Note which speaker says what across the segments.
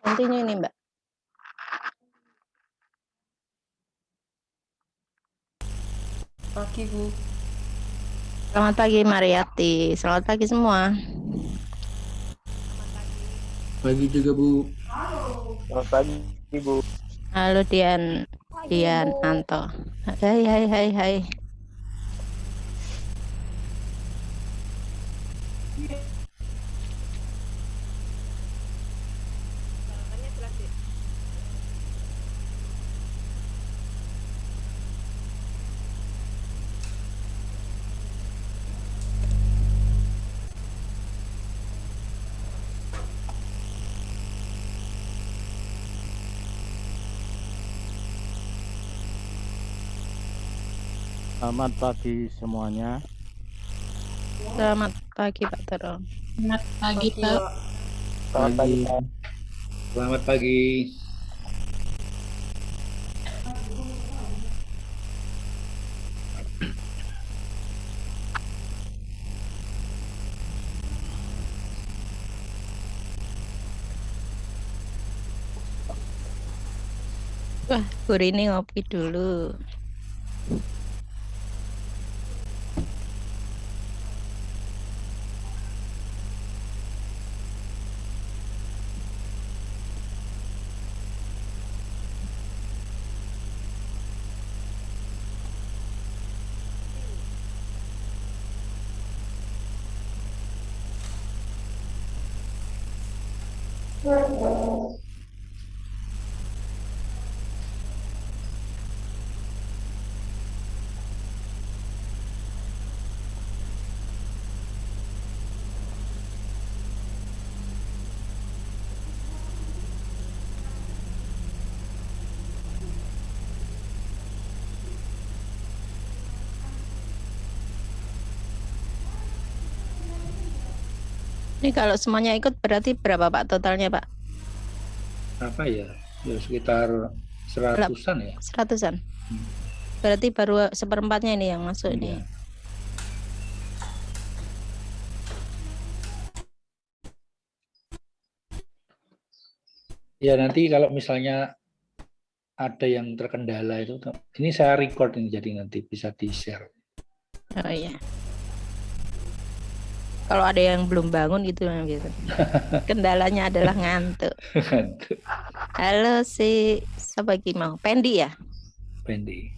Speaker 1: Continue ini, Mbak.
Speaker 2: Pagi, Bu.
Speaker 1: Selamat pagi, Mariati. Selamat pagi semua.
Speaker 3: Pagi juga, Bu.
Speaker 4: Selamat pagi, Bu.
Speaker 1: Halo, Dian Anto. Hai.
Speaker 4: Selamat pagi semuanya.
Speaker 1: Selamat pagi, Pak Tero.
Speaker 5: Selamat pagi, Pak.
Speaker 4: Selamat pagi, Pak.
Speaker 3: Selamat pagi.
Speaker 1: Wah, Bu Rini ngopi dulu. Ini kalau semuanya ikut berarti berapa, Pak, totalnya, Pak?
Speaker 3: Apa ya? Ya sekitar 100-an ya.
Speaker 1: 100-an. Berarti baru seperempatnya ini yang masuk
Speaker 3: Iya.
Speaker 1: nih.
Speaker 3: Ya nanti kalau misalnya ada yang terkendala itu, ini saya record ini jadi nanti bisa di-share.
Speaker 1: Oh iya. Kalau ada yang belum bangun gitu. Kendalanya adalah ngantuk. Halo siapa lagi mau? Pendi ya?
Speaker 3: Pendi.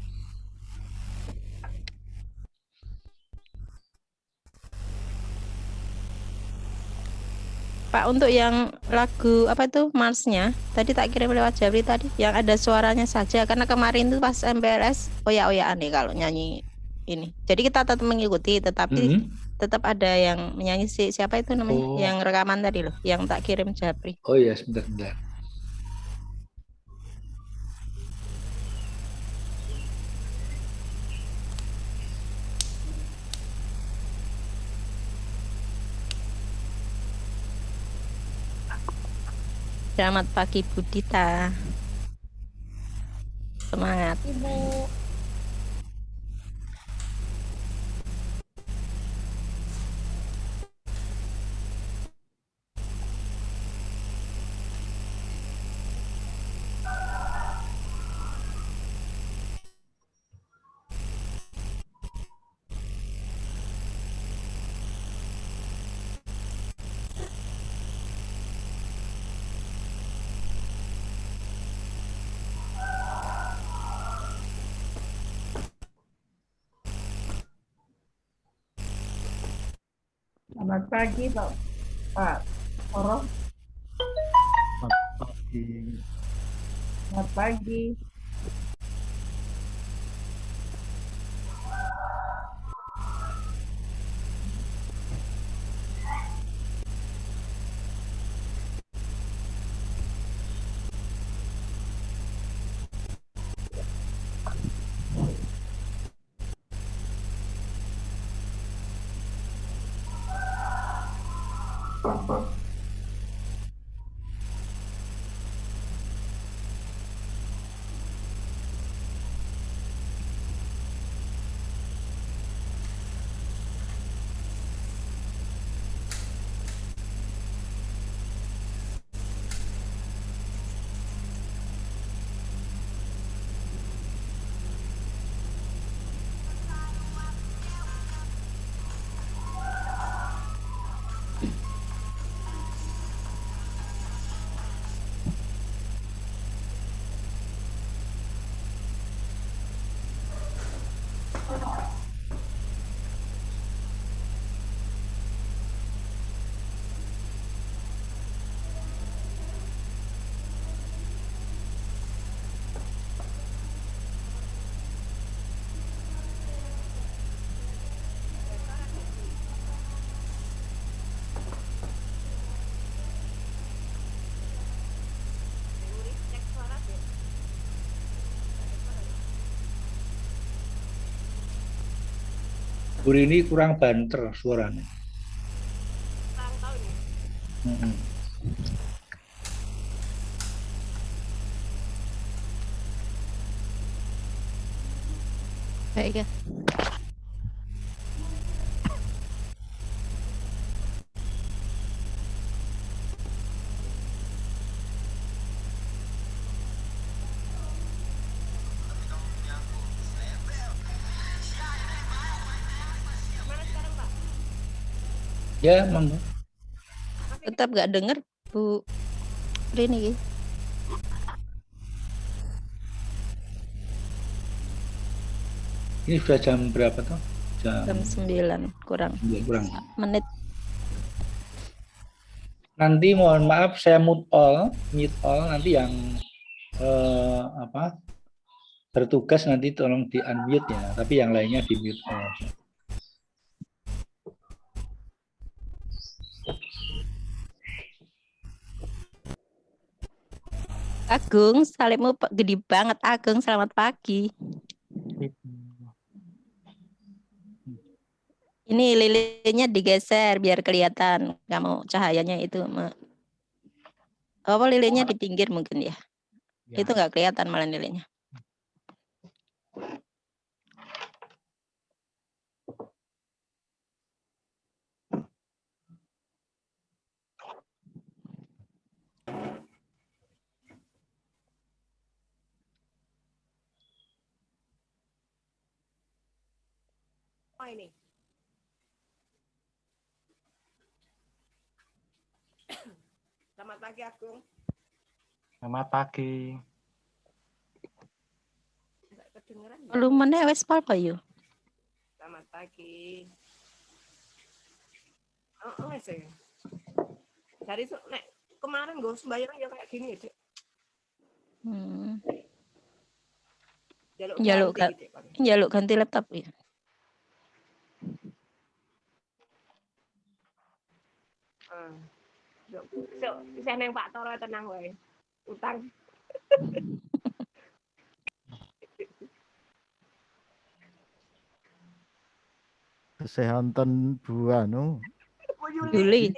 Speaker 1: Pak, untuk yang lagu apa itu Marsnya tadi tak kirim lewat Jabri tadi yang ada suaranya saja, karena kemarin tuh pas MPLS oya-oyaan nih kalau nyanyi ini. Jadi kita tetap mengikuti, tetapi tetap ada yang menyanyi siapa itu namanya, yang rekaman tadi loh, yang tak kirim Jabri.
Speaker 3: Oh iya, sebentar.
Speaker 1: Selamat pagi Budita. Semangat.
Speaker 5: Ibu. Selamat pagi, Pak Oro.
Speaker 4: Selamat pagi.
Speaker 5: Selamat pagi.
Speaker 3: Bu Rini kurang banter suaranya. Mm-mm.
Speaker 1: Baik ya.
Speaker 3: Ya, monggo.
Speaker 1: Tetap gak denger Bu Rini.
Speaker 3: Ini sudah jam berapa tuh?
Speaker 1: Jam 9 kurang
Speaker 3: kurang.
Speaker 1: menit.
Speaker 3: Nanti mohon maaf saya mute all nanti yang bertugas nanti tolong di unmute ya, tapi yang lainnya di mute all.
Speaker 1: Agung, salibmu gede banget Agung. Selamat pagi. Ini lilinnya digeser biar kelihatan kamu cahayanya itu. Apa lilinnya di pinggir mungkin ya? Itu nggak kelihatan malah lilinnya.
Speaker 6: Oh ini. Selamat pagi Agung.
Speaker 4: Selamat pagi.
Speaker 6: Nggak kedengeran ya?
Speaker 1: Volumenya wes apa yuk?
Speaker 6: Selamat pagi. Oh, wes ya. Dari nek kemarin gue sembahyang ya kayak gini deh.
Speaker 1: Jaluk
Speaker 6: ganti gitu, Pak.
Speaker 1: jaluk ganti laptop ya.
Speaker 6: So, saya neng Pak Toro tenang wae. Utang.
Speaker 4: Kesehatan Bu anu.
Speaker 6: Bu
Speaker 1: Yuli.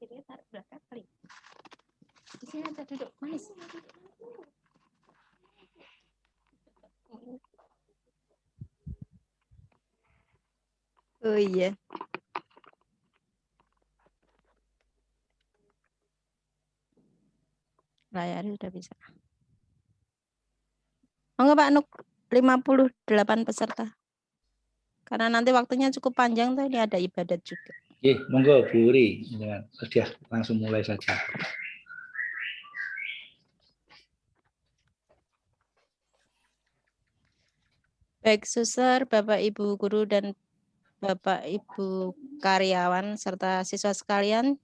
Speaker 1: Kiri tarik belakang kali. Di sini aja duduk manis. Oh iya. Layarnya udah bisa. Monggo Pak Nuk, 58 peserta. Karena nanti waktunya cukup panjang tuh, ini ada ibadat juga.
Speaker 3: Monggo Bu Uri, sudah langsung mulai saja.
Speaker 1: Baik Suster, Bapak Ibu guru dan Bapak Ibu karyawan serta siswa sekalian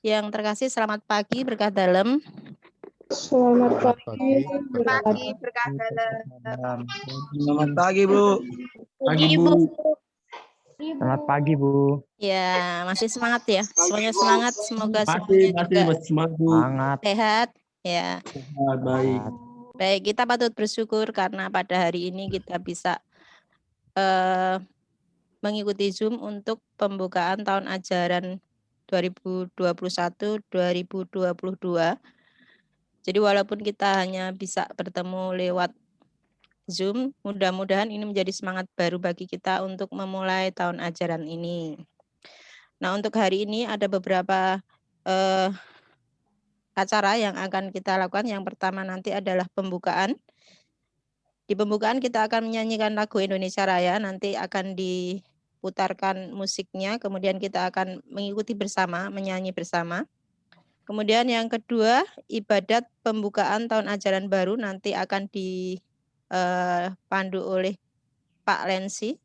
Speaker 1: yang terkasih, selamat pagi, berkah dalam.
Speaker 4: Selamat pagi.
Speaker 1: Berkah dalam.
Speaker 7: Selamat pagi, Bu.
Speaker 1: Pagi Ibu.
Speaker 4: Selamat pagi, Bu.
Speaker 1: Ya, masih semangat ya. Semuanya semangat, semoga semuanya juga
Speaker 7: semangat, Bu.
Speaker 4: Semangat.
Speaker 1: sehat. Ya.
Speaker 7: Baik.
Speaker 1: Baik, kita patut bersyukur karena pada hari ini kita bisa mengikuti Zoom untuk pembukaan tahun ajaran 2021-2022. Jadi walaupun kita hanya bisa bertemu lewat Zoom, mudah-mudahan ini menjadi semangat baru bagi kita untuk memulai tahun ajaran ini. Nah, untuk hari ini ada beberapa acara yang akan kita lakukan. Yang pertama nanti adalah pembukaan. Di pembukaan kita akan menyanyikan lagu Indonesia Raya, nanti akan diputarkan musiknya, kemudian kita akan mengikuti bersama, menyanyi bersama. Kemudian yang kedua, ibadat pembukaan tahun ajaran baru nanti akan dipandu oleh Pak Lensi.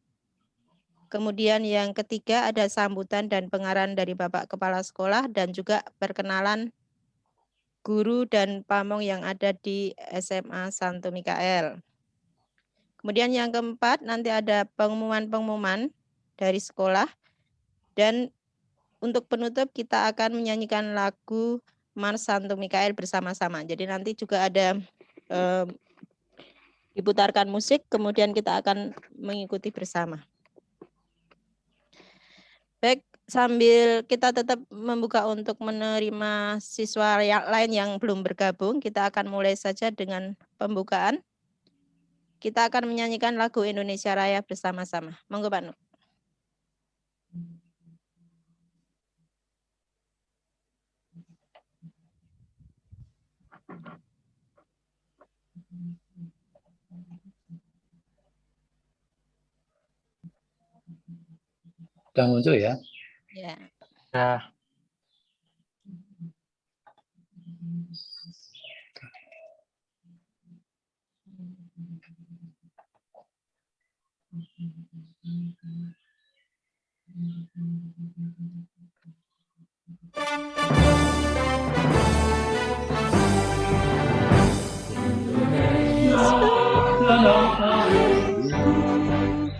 Speaker 1: Kemudian yang ketiga ada sambutan dan pengarahan dari Bapak Kepala Sekolah dan juga perkenalan guru dan pamong yang ada di SMA Santo Mikael. Kemudian yang keempat nanti ada pengumuman-pengumuman dari sekolah, dan untuk penutup kita akan menyanyikan lagu Mars Santo Mikael bersama-sama. Jadi nanti juga ada diputarkan musik, kemudian kita akan mengikuti bersama. Baik, sambil kita tetap membuka untuk menerima siswa yang lain yang belum bergabung, kita akan mulai saja dengan pembukaan. Kita akan menyanyikan lagu Indonesia Raya bersama-sama. Monggo Pak Nuk.
Speaker 3: Sudah muncul ya?
Speaker 1: Ya.
Speaker 4: Ya.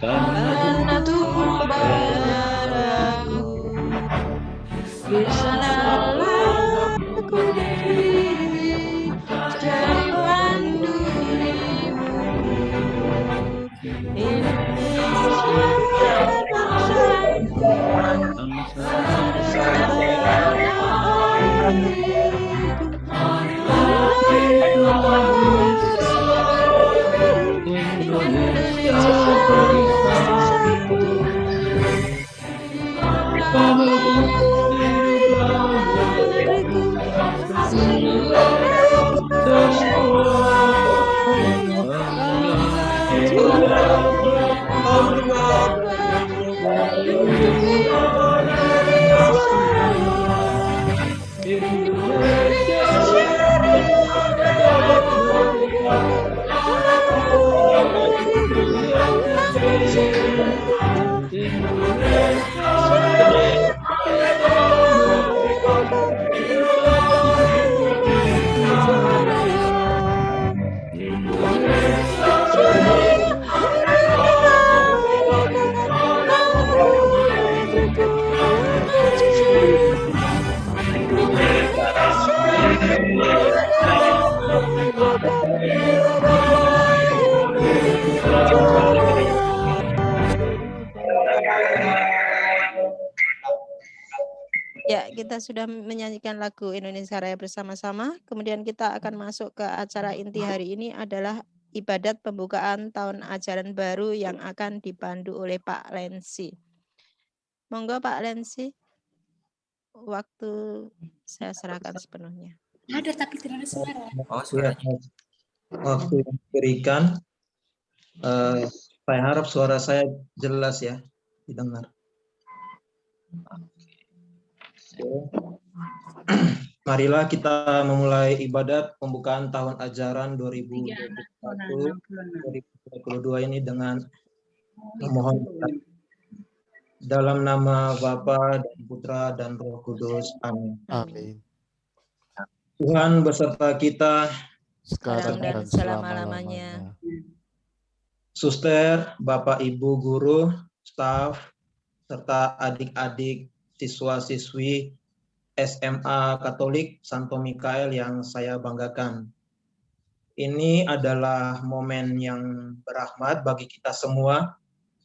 Speaker 1: Karena Tuhan padaku, bersanalah aku diri, jadi pandu dirimu. Indonesia bangsa Ya, kita sudah menyanyikan lagu Indonesia Raya bersama-sama. Kemudian kita akan masuk ke acara inti hari ini adalah ibadat pembukaan tahun ajaran baru yang akan dipandu oleh Pak Lensi. Monggo Pak Lensi, waktu saya serahkan sepenuhnya.
Speaker 8: Ada tapi tidak ada suara.
Speaker 7: Waktu yang diberikan, saya harap suara saya jelas ya, didengar. Marilah kita memulai ibadat pembukaan tahun ajaran 2021-2022 ini dengan memohon dalam nama Bapa dan Putra dan Roh Kudus. Amin.
Speaker 9: Amin.
Speaker 7: Tuhan beserta kita
Speaker 9: Sekarang dan
Speaker 1: dan selama-lamanya.
Speaker 7: Suster, Bapak Ibu guru, staf, serta adik-adik siswa-siswi SMA Katolik Santo Mikael yang saya banggakan. Ini adalah momen yang berahmat bagi kita semua,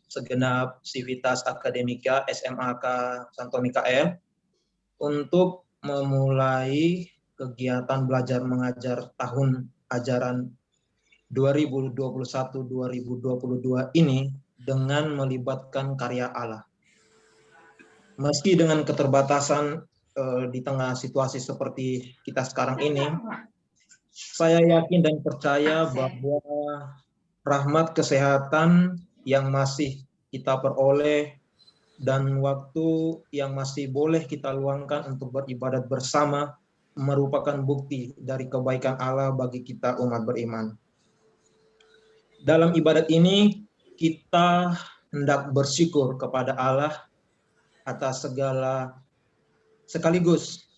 Speaker 7: segenap Civitas Akademika SMAK Santo Mikael, untuk memulai kegiatan belajar mengajar tahun ajaran 2021-2022 ini dengan melibatkan karya Allah. Meski dengan keterbatasan di tengah situasi seperti kita sekarang ini, saya yakin dan percaya bahwa rahmat kesehatan yang masih kita peroleh dan waktu yang masih boleh kita luangkan untuk beribadat bersama merupakan bukti dari kebaikan Allah bagi kita umat beriman. Dalam ibadat ini kita hendak bersyukur kepada Allah atas sekaligus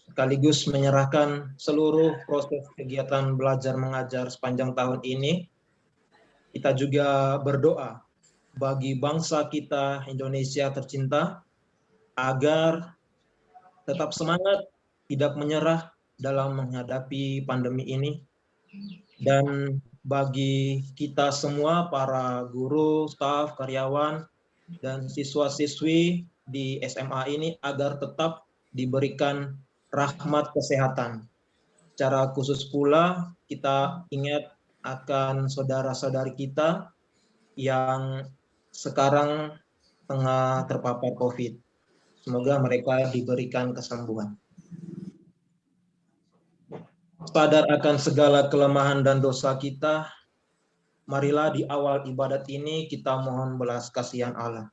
Speaker 7: menyerahkan seluruh proses kegiatan belajar mengajar sepanjang tahun ini. Kita juga berdoa bagi bangsa kita Indonesia tercinta agar tetap semangat, tidak menyerah dalam menghadapi pandemi ini. Dan bagi kita semua para guru, staf, karyawan, dan siswa-siswi di SMA ini agar tetap diberikan rahmat kesehatan. Secara khusus pula kita ingat akan saudara-saudari kita yang sekarang tengah terpapar COVID. Semoga mereka diberikan kesembuhan. Sadar akan segala kelemahan dan dosa kita, marilah di awal ibadat ini kita mohon belas kasihan Allah.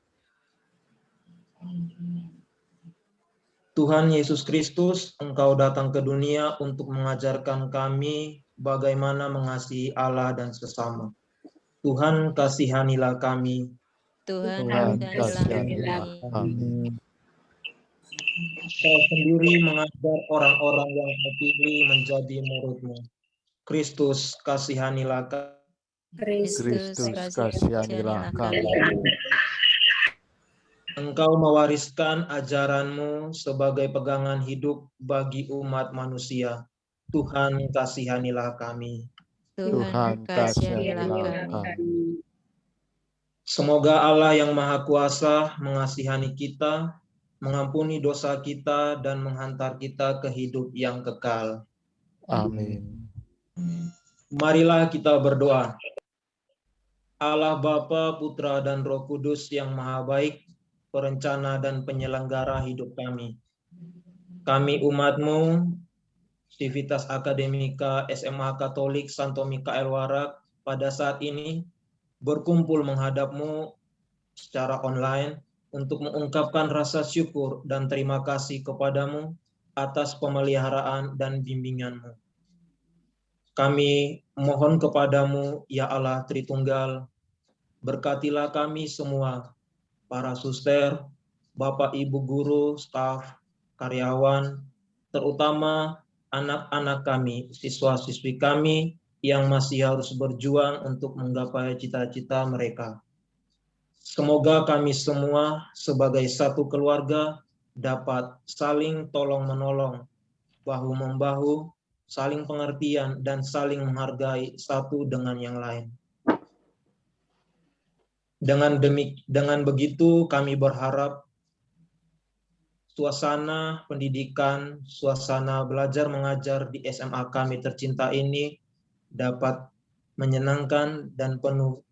Speaker 7: Tuhan Yesus Kristus, Engkau datang ke dunia untuk mengajarkan kami bagaimana mengasihi Allah dan sesama. Tuhan, kasihanilah kami.
Speaker 1: Tuhan
Speaker 9: kasihanilah kami.
Speaker 7: Kau sendiri mengajar orang-orang yang Kau pilih menjadi murid-Mu. Kristus, kasihanilah kami.
Speaker 9: Kristus, kasihanilah kami.
Speaker 7: Engkau mewariskan ajaran-Mu sebagai pegangan hidup bagi umat manusia. Tuhan, kasihanilah kami.
Speaker 9: Tuhan, kasihanilah kami.
Speaker 7: Semoga Allah yang Maha Kuasa mengasihani kita, mengampuni dosa kita, dan menghantar kita ke hidup yang kekal.
Speaker 9: Amin.
Speaker 7: Marilah kita berdoa. Allah Bapa, Putra, dan Roh Kudus yang Maha Baik, perencana dan penyelenggara hidup kami. Kami umat-Mu, Civitas Akademika SMA Katolik Santo Mikael Warak, pada saat ini berkumpul menghadap-Mu secara online untuk mengungkapkan rasa syukur dan terima kasih kepada-Mu atas pemeliharaan dan bimbingan-Mu. Kami mohon kepada-Mu, ya Allah Tritunggal, berkatilah kami semua, para suster, Bapak Ibu guru, staf, karyawan, terutama anak-anak kami, siswa-siswi kami yang masih harus berjuang untuk menggapai cita-cita mereka. Semoga kami semua sebagai satu keluarga dapat saling tolong-menolong, bahu-membahu, saling pengertian, dan saling menghargai satu dengan yang lain. Dengan begitu kami berharap suasana pendidikan, suasana belajar mengajar di SMA kami tercinta ini dapat menyenangkan dan penuh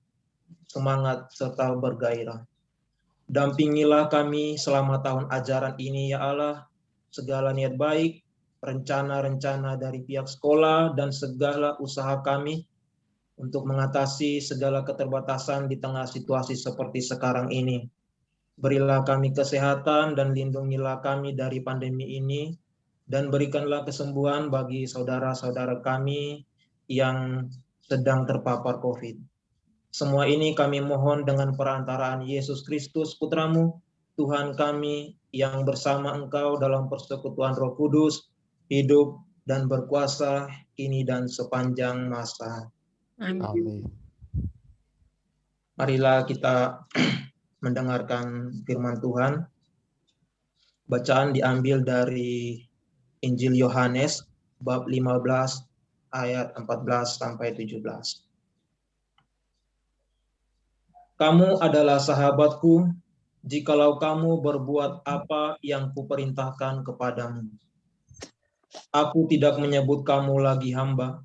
Speaker 7: semangat serta bergairah. Dampingilah kami selama tahun ajaran ini ya Allah, segala niat baik, rencana-rencana dari pihak sekolah dan segala usaha kami untuk mengatasi segala keterbatasan di tengah situasi seperti sekarang ini. Berilah kami kesehatan dan lindungilah kami dari pandemi ini, dan berikanlah kesembuhan bagi saudara-saudara kami yang sedang terpapar COVID. Semua ini kami mohon dengan perantaraan Yesus Kristus, Putramu, Tuhan kami, yang bersama Engkau dalam persekutuan Roh Kudus, hidup dan berkuasa kini dan sepanjang masa.
Speaker 9: Amin.
Speaker 7: Marilah kita mendengarkan firman Tuhan. Bacaan diambil dari Injil Yohanes bab 15 ayat 14 sampai 17. Kamu adalah sahabatku jikalau kamu berbuat apa yang kuperintahkan kepadamu. Aku tidak menyebut kamu lagi hamba,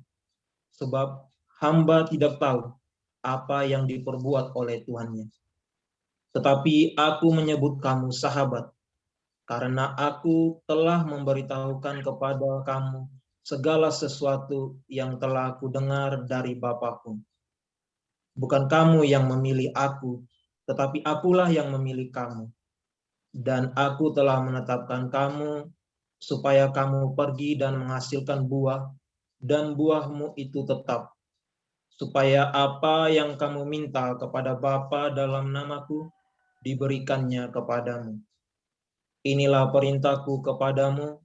Speaker 7: sebab hamba tidak tahu apa yang diperbuat oleh Tuhannya. Tetapi aku menyebut kamu sahabat, karena aku telah memberitahukan kepada kamu segala sesuatu yang telah aku dengar dari Bapa-Ku. Bukan kamu yang memilih aku, tetapi akulah yang memilih kamu. Dan aku telah menetapkan kamu supaya kamu pergi dan menghasilkan buah, dan buahmu itu tetap. Supaya apa yang kamu minta kepada Bapa dalam namaku, diberikannya kepadamu. Inilah perintahku kepadamu,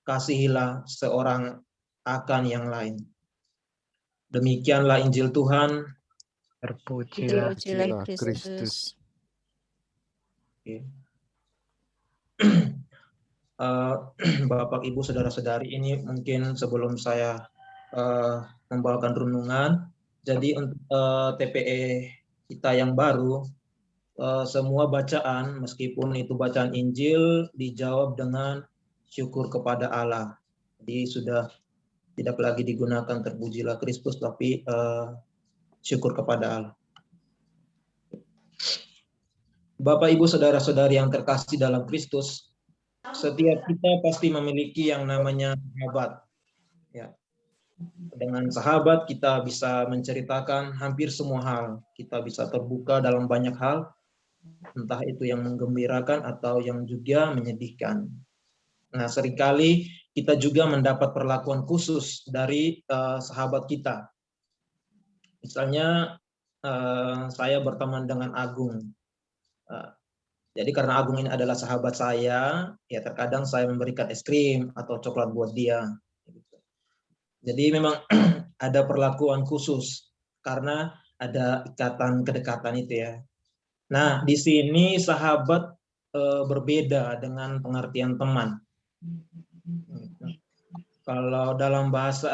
Speaker 7: kasihilah seorang akan yang lain. Demikianlah Injil Tuhan.
Speaker 4: Terpujilah
Speaker 9: Kristus.
Speaker 7: Oke. Bapak, Ibu, saudara-saudari, ini mungkin sebelum saya membawakan renungan, jadi untuk TPE kita yang baru, semua bacaan, meskipun itu bacaan Injil, dijawab dengan syukur kepada Allah. Jadi sudah tidak lagi digunakan terpujilah Kristus, tapi syukur kepada Allah. Bapak, Ibu, saudara-saudari yang terkasih dalam Kristus, setiap kita pasti memiliki yang namanya sahabat. Ya. Dengan sahabat kita bisa menceritakan hampir semua hal. Kita bisa terbuka dalam banyak hal, entah itu yang menggembirakan atau yang juga menyedihkan. Nah, seringkali kita juga mendapat perlakuan khusus dari sahabat kita. Misalnya, saya berteman dengan Agung. Jadi karena Agung ini adalah sahabat saya, ya terkadang saya memberikan es krim atau coklat buat dia. Jadi memang ada perlakuan khusus karena ada ikatan kedekatan itu ya. Nah, di sini sahabat berbeda dengan pengertian teman. Kalau dalam bahasa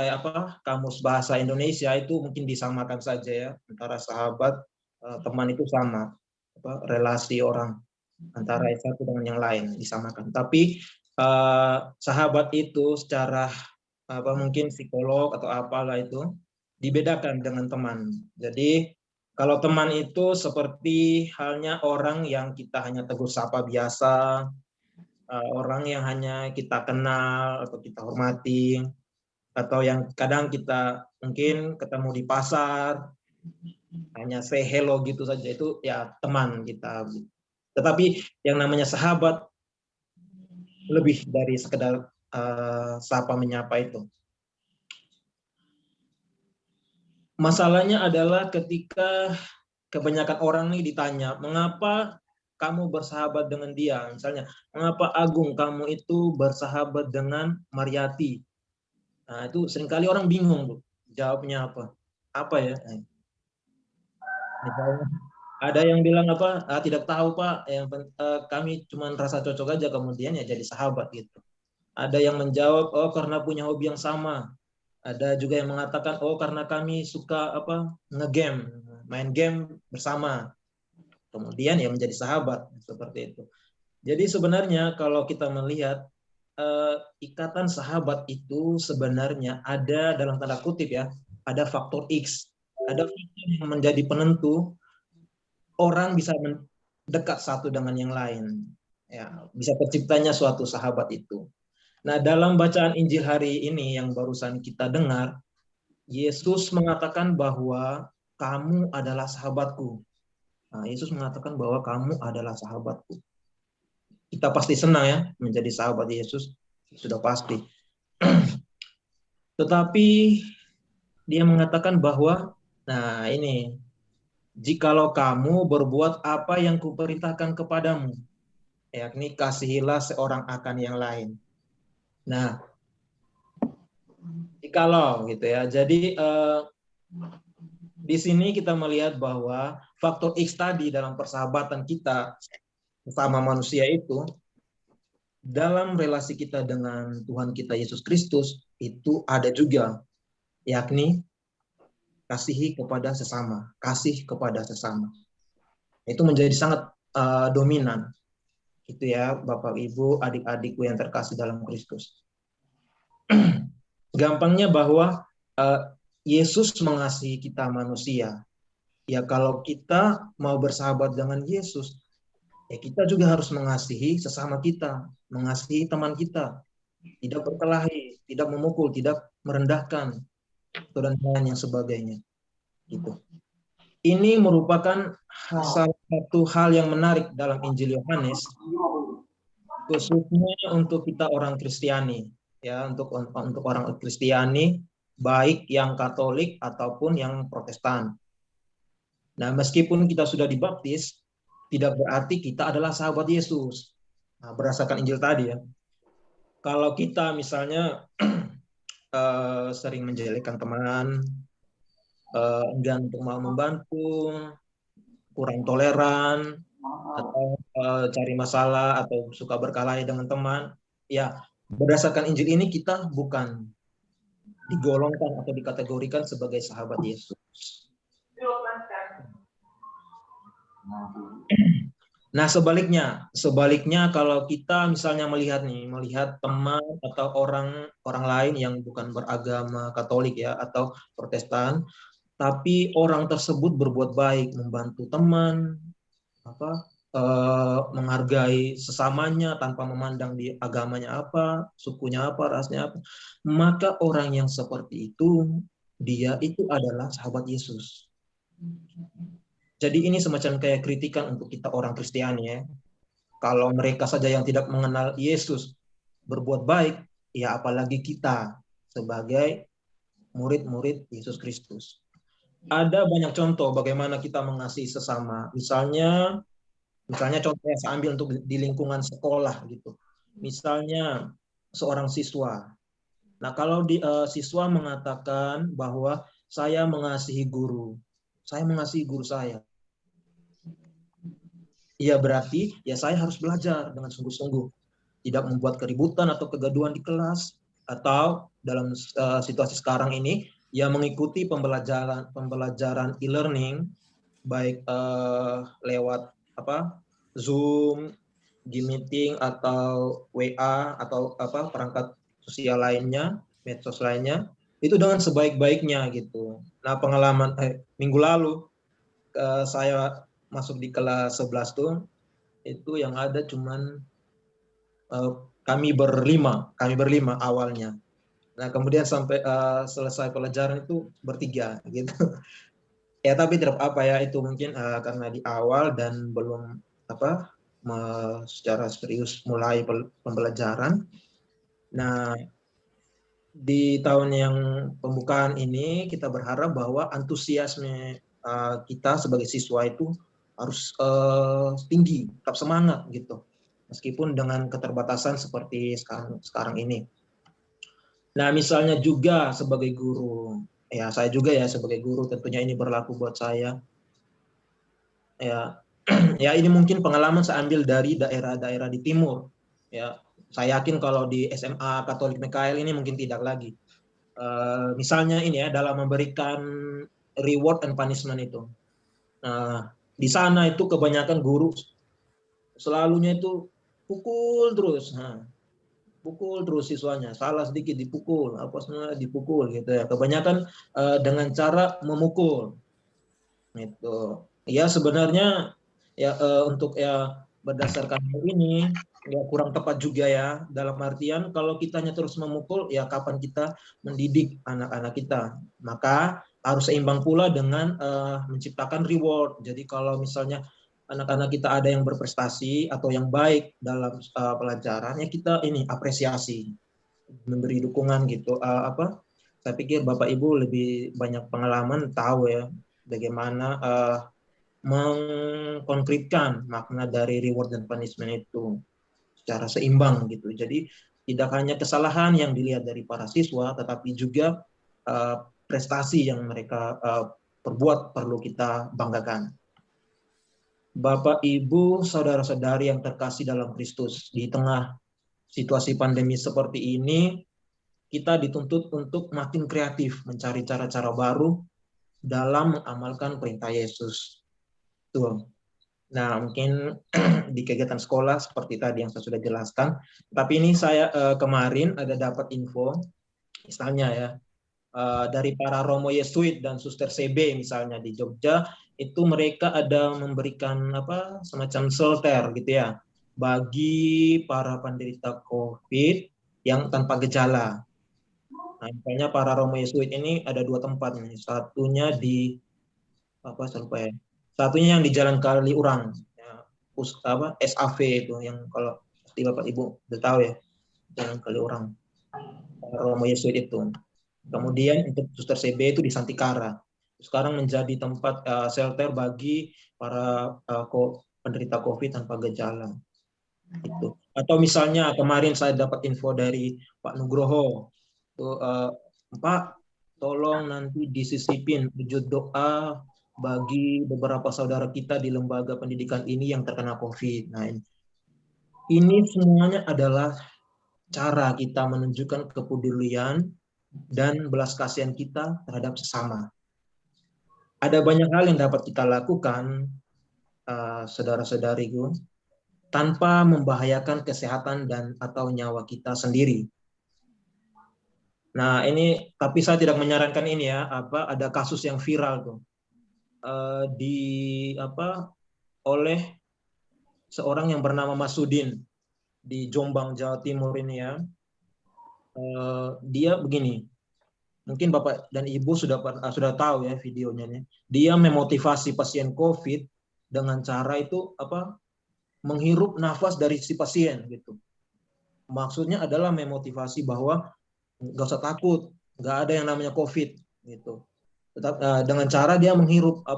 Speaker 7: kamus bahasa Indonesia itu mungkin disamakan saja ya, antara sahabat, teman itu sama, relasi orang antara satu dengan yang lain disamakan. Tapi sahabat itu secara mungkin psikolog atau apalah itu dibedakan dengan teman. Jadi kalau teman itu seperti halnya orang yang kita hanya tegur sapa biasa, orang yang hanya kita kenal atau kita hormati, atau yang kadang kita mungkin ketemu di pasar, hanya say hello gitu saja, itu ya teman kita. Tetapi yang namanya sahabat lebih dari sekedar sapa menyapa itu. Masalahnya adalah ketika kebanyakan orang nih ditanya, mengapa kamu bersahabat dengan dia? Misalnya, mengapa Agung kamu itu bersahabat dengan Mariati? Nah, itu seringkali orang bingung, Bu. Jawabnya apa? Apa ya? Ada yang bilang apa? Tidak tahu, Pak. Kami cuma rasa cocok aja, kemudian ya jadi sahabat gitu. Ada yang menjawab, oh karena punya hobi yang sama. Ada juga yang mengatakan, oh karena kami suka nge-game, main game bersama. Kemudian ya menjadi sahabat seperti itu. Jadi sebenarnya kalau kita melihat ikatan sahabat itu sebenarnya ada dalam tanda kutip ya, ada faktor X, ada faktor yang menjadi penentu orang bisa dekat satu dengan yang lain. Ya, bisa terciptanya suatu sahabat itu. Nah, dalam bacaan Injil hari ini yang barusan kita dengar, Yesus mengatakan bahwa kamu adalah sahabatku. Nah, Yesus mengatakan bahwa kamu adalah sahabatku. Kita pasti senang ya menjadi sahabat Yesus, sudah pasti. Tetapi dia mengatakan bahwa, nah ini, jikalau kamu berbuat apa yang kuperintahkan kepadamu, yakni kasihilah seorang akan yang lain. Nah, jikalau gitu ya. Jadi di sini kita melihat bahwa faktor X tadi dalam persahabatan kita sama manusia itu, dalam relasi kita dengan Tuhan kita Yesus Kristus itu ada juga, yakni kasihi kepada sesama, kasih kepada sesama. Itu menjadi sangat dominan. Itu ya Bapak Ibu, adik-adikku yang terkasih dalam Kristus. Gampangnya bahwa Yesus mengasihi kita manusia. Ya kalau kita mau bersahabat dengan Yesus, ya kita juga harus mengasihi sesama kita, mengasihi teman kita, tidak berkelahi, tidak memukul, tidak merendahkan, dan lain yang sebagainya. Gitu. Ini merupakan salah satu hal yang menarik dalam Injil Yohanes, khususnya untuk kita orang Kristiani, ya untuk orang Kristiani, baik yang Katolik ataupun yang Protestan. Nah, meskipun kita sudah dibaptis, tidak berarti kita adalah sahabat Yesus. Nah, berdasarkan Injil tadi ya. Kalau kita misalnya sering menjelekkan teman, enggan untuk mau membantu, kurang toleran, atau cari masalah, atau suka berkelahi dengan teman, ya berdasarkan Injil ini kita bukan digolongkan atau dikategorikan sebagai sahabat Yesus. Nah, sebaliknya kalau kita misalnya melihat teman atau orang lain yang bukan beragama Katolik ya atau Protestan, tapi orang tersebut berbuat baik, membantu teman, menghargai sesamanya tanpa memandang di agamanya apa, sukunya apa, rasnya apa, maka orang yang seperti itu dia itu adalah sahabat Yesus. Jadi ini semacam kayak kritikan untuk kita orang Kristiani ya. Kalau mereka saja yang tidak mengenal Yesus berbuat baik, ya apalagi kita sebagai murid-murid Yesus Kristus. Ada banyak contoh bagaimana kita mengasihi sesama. Misalnya contohnya saya ambil untuk di lingkungan sekolah gitu. Misalnya seorang siswa. Nah, kalau siswa mengatakan bahwa saya mengasihi guru saya. Ya berarti ya saya harus belajar dengan sungguh-sungguh, tidak membuat keributan atau kegaduhan di kelas, atau dalam situasi sekarang ini ya mengikuti pembelajaran e-learning baik lewat Zoom, G-meeting atau WA atau perangkat sosial lainnya, medsos lainnya, itu dengan sebaik-baiknya gitu. Nah, pengalaman minggu lalu saya masuk di kelas 11 tuh, itu yang ada cuman kami berlima awalnya. Nah, kemudian sampai selesai pelajaran itu bertiga gitu. Ya, tapi tidak apa ya, itu mungkin karena di awal dan belum secara serius mulai pembelajaran. Nah, di tahun yang pembukaan ini kita berharap bahwa antusiasme kita sebagai siswa itu harus tinggi, tetap semangat gitu, meskipun dengan keterbatasan seperti sekarang ini. Nah, misalnya juga sebagai guru, ya saya juga ya sebagai guru tentunya ini berlaku buat saya. Ya, ya ini mungkin pengalaman saya ambil dari daerah-daerah di timur. Ya, saya yakin kalau di SMA Katolik Mikael ini mungkin tidak lagi. Misalnya ini ya dalam memberikan reward and punishment itu. Nah, di sana itu kebanyakan guru selalunya itu pukul terus. Pukul terus siswanya, salah sedikit dipukul, apa semua dipukul gitu ya. Kebanyakan dengan cara memukul. Gitu. Ya sebenarnya ya untuk ya berdasarkan hal ini ya kurang tepat juga ya, dalam artian kalau kitanya terus memukul ya kapan kita mendidik anak-anak kita. Maka harus seimbang pula dengan menciptakan reward. Jadi kalau misalnya anak-anak kita ada yang berprestasi atau yang baik dalam pelajaran, ya kita ini apresiasi, memberi dukungan gitu. Saya pikir Bapak Ibu lebih banyak pengalaman, tahu ya bagaimana mengkonkretkan makna dari reward dan punishment itu secara seimbang gitu. Jadi tidak hanya kesalahan yang dilihat dari para siswa, tetapi juga prestasi yang mereka perbuat perlu kita banggakan. Bapak, Ibu, saudara-saudari yang terkasih dalam Kristus, di tengah situasi pandemi seperti ini, kita dituntut untuk makin kreatif, mencari cara-cara baru dalam mengamalkan perintah Yesus. Tuh. Nah, mungkin di kegiatan sekolah seperti tadi yang saya sudah jelaskan, tapi ini saya kemarin ada dapat info, misalnya ya, dari para Romo Yesuit dan Suster CB misalnya di Jogja, itu mereka ada memberikan semacam shelter gitu ya bagi para penderita COVID yang tanpa gejala. Nah, misalnya para Romo Yesuit ini ada 2 tempat nih. Satunya di satunya yang di Jalan Kaliurang, ya, SAV itu yang kalau pasti Bapak Ibu udah tahu ya, Jalan Kaliurang. Para Romo Yesuit itu. Kemudian untuk Suster CB itu di Santikara. Sekarang menjadi tempat shelter bagi para penderita COVID tanpa gejala. Itu. Atau misalnya kemarin saya dapat info dari Pak Nugroho, Pak, tolong nanti disisipin wujud doa bagi beberapa saudara kita di lembaga pendidikan ini yang terkena COVID. Nah, ini semuanya adalah cara kita menunjukkan kepedulian dan belas kasihan kita terhadap sesama. Ada banyak hal yang dapat kita lakukan, saudara-saudariku, tanpa membahayakan kesehatan dan atau nyawa kita sendiri. Nah, ini tapi saya tidak menyarankan ini ya, ada kasus yang viral tuh oleh seorang yang bernama Masudin di Jombang, Jawa Timur ini ya. Dia begini, mungkin Bapak dan Ibu sudah tahu ya videonya nih. Dia memotivasi pasien COVID dengan cara itu menghirup nafas dari si pasien gitu. Maksudnya adalah memotivasi bahwa nggak usah takut, nggak ada yang namanya COVID gitu. Tetap dengan cara dia menghirup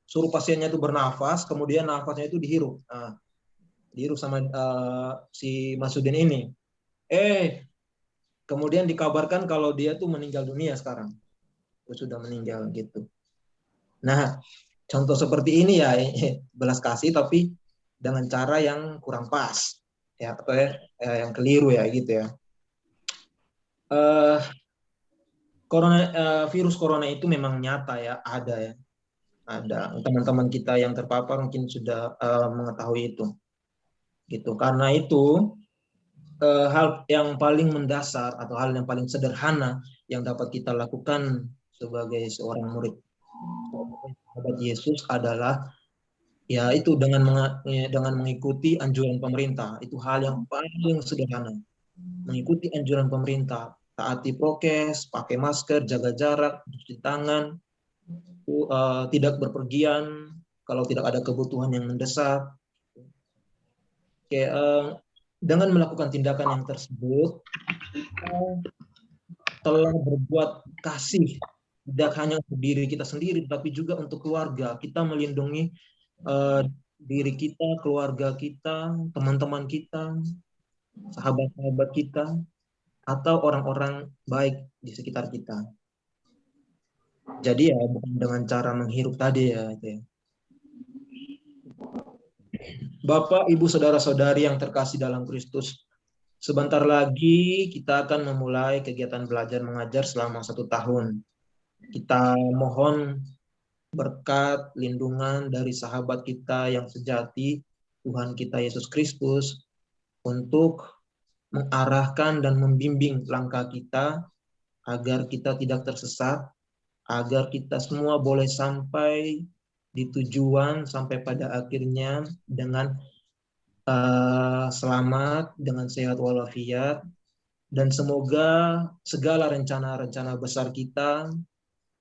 Speaker 7: suruh pasiennya itu bernafas, kemudian nafasnya itu dihirup. Dihirup sama si Masudin ini. Kemudian dikabarkan kalau dia tuh meninggal dunia sekarang. Sudah meninggal gitu. Nah, contoh seperti ini ya belas kasih tapi dengan cara yang kurang pas ya, atau yang keliru ya gitu ya. Virus corona itu memang nyata ya, ada ya. Ada teman-teman kita yang terpapar mungkin sudah mengetahui itu. Gitu. Karena itu hal yang paling mendasar atau hal yang paling sederhana yang dapat kita lakukan sebagai seorang murid sahabat Yesus adalah ya itu dengan mengikuti anjuran pemerintah. Itu hal yang paling sederhana. Mengikuti anjuran pemerintah, taati prokes, pakai masker, jaga jarak, cuci tangan, tidak berpergian kalau tidak ada kebutuhan yang mendesak. Dengan melakukan tindakan yang tersebut, kita telah berbuat kasih tidak hanya untuk diri kita sendiri, tapi juga untuk keluarga. Kita melindungi diri kita, keluarga kita, teman-teman kita, sahabat-sahabat kita, atau orang-orang baik di sekitar kita. Jadi ya bukan dengan cara menghirup tadi ya. Itu ya. Bapak, Ibu, saudara-saudari yang terkasih dalam Kristus, sebentar lagi kita akan memulai kegiatan belajar mengajar selama 1 tahun. Kita mohon berkat lindungan dari sahabat kita yang sejati, Tuhan kita Yesus Kristus, untuk mengarahkan dan membimbing langkah kita agar kita tidak tersesat, agar kita semua boleh sampai di tujuan, sampai pada akhirnya dengan selamat, dengan sehat walafiat, dan semoga segala rencana-rencana besar kita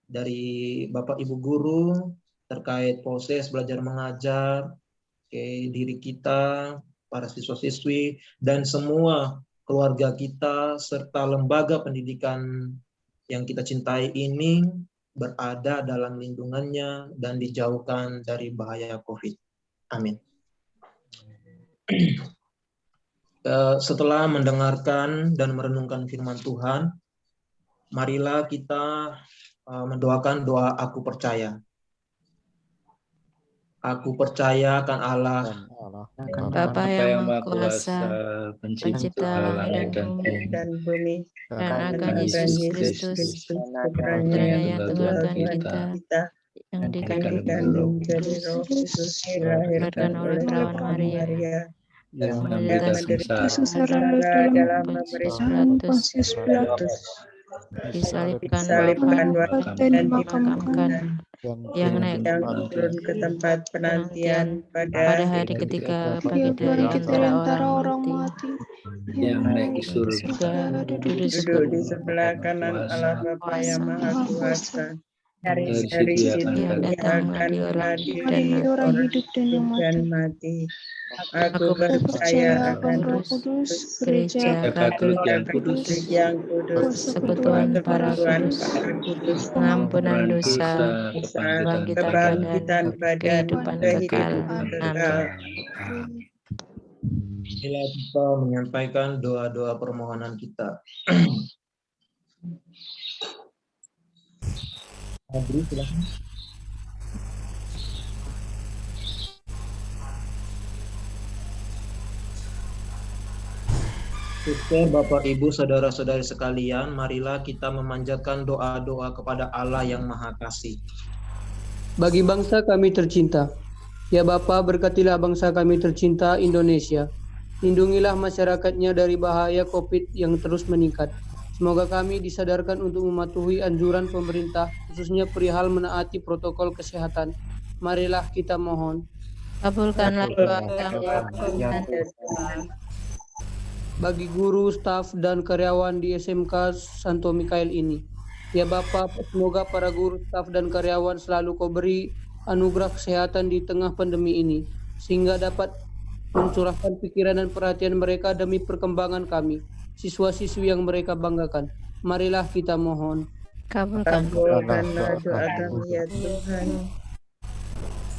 Speaker 7: dari Bapak Ibu Guru terkait proses belajar mengajar, diri kita, para siswa-siswi, dan semua keluarga kita, serta lembaga pendidikan yang kita cintai ini berada dalam lindungannya dan dijauhkan dari bahaya COVID. Amin. Setelah mendengarkan dan merenungkan firman Tuhan, marilah kita mendoakan doa aku percaya. Aku percaya akan Allah,
Speaker 1: Bapa yang Maha Kuasa,
Speaker 3: pencipta
Speaker 1: pencipta
Speaker 3: langit
Speaker 1: langit
Speaker 3: dan
Speaker 1: dan
Speaker 3: bumi,
Speaker 1: dan akan Yesus Kristus, putranya yang Tuhan kita, yang dikandung dari Roh Kudus, dilahirkan oleh perawan Maria,
Speaker 3: yang
Speaker 1: menderita
Speaker 3: sengsara
Speaker 1: dalam Pontius Pilatus, disalibkan dan dimakamkan, yang naik turun ke tempat penantian pada hari ketiga bangkit dari antara orang mati,
Speaker 3: yang naik ke surga,
Speaker 1: duduk
Speaker 5: di sebelah kanan Allah Bapa yang Maha Kuasa. Dari situ
Speaker 1: yang datang mengadili orang hidup dan mati. Aku percaya akan Roh Kudus, Gereja Katolik yang kudus, persekutuan para kudus, pengampunan dosa, kebangkitan pada kehidupan kekal. Amin.
Speaker 7: Bila kita menyampaikan doa-doa permohonan kita. Adri, silakan. Suster, Bapak, Ibu, saudara-saudari sekalian, marilah kita memanjatkan doa-doa kepada Allah yang Maha Kasih.
Speaker 10: Bagi bangsa kami tercinta, ya Bapa, berkatilah bangsa kami tercinta Indonesia. Lindungilah masyarakatnya dari bahaya COVID yang terus meningkat. Semoga kami disadarkan untuk mematuhi anjuran pemerintah, khususnya perihal menaati protokol kesehatan. Marilah kita mohon.
Speaker 1: Kabulkanlah doa kami.
Speaker 10: Bagi guru, staf, dan karyawan di SMK Santo Mikael ini, ya Bapa, semoga para guru, staf, dan karyawan selalu Kau beri anugerah kesehatan di tengah pandemi ini, sehingga dapat mencurahkan pikiran dan perhatian mereka demi perkembangan kami, siswa-siswi yang mereka banggakan. Marilah kita mohon.
Speaker 5: Kabulkanlah doa kami ya Tuhan.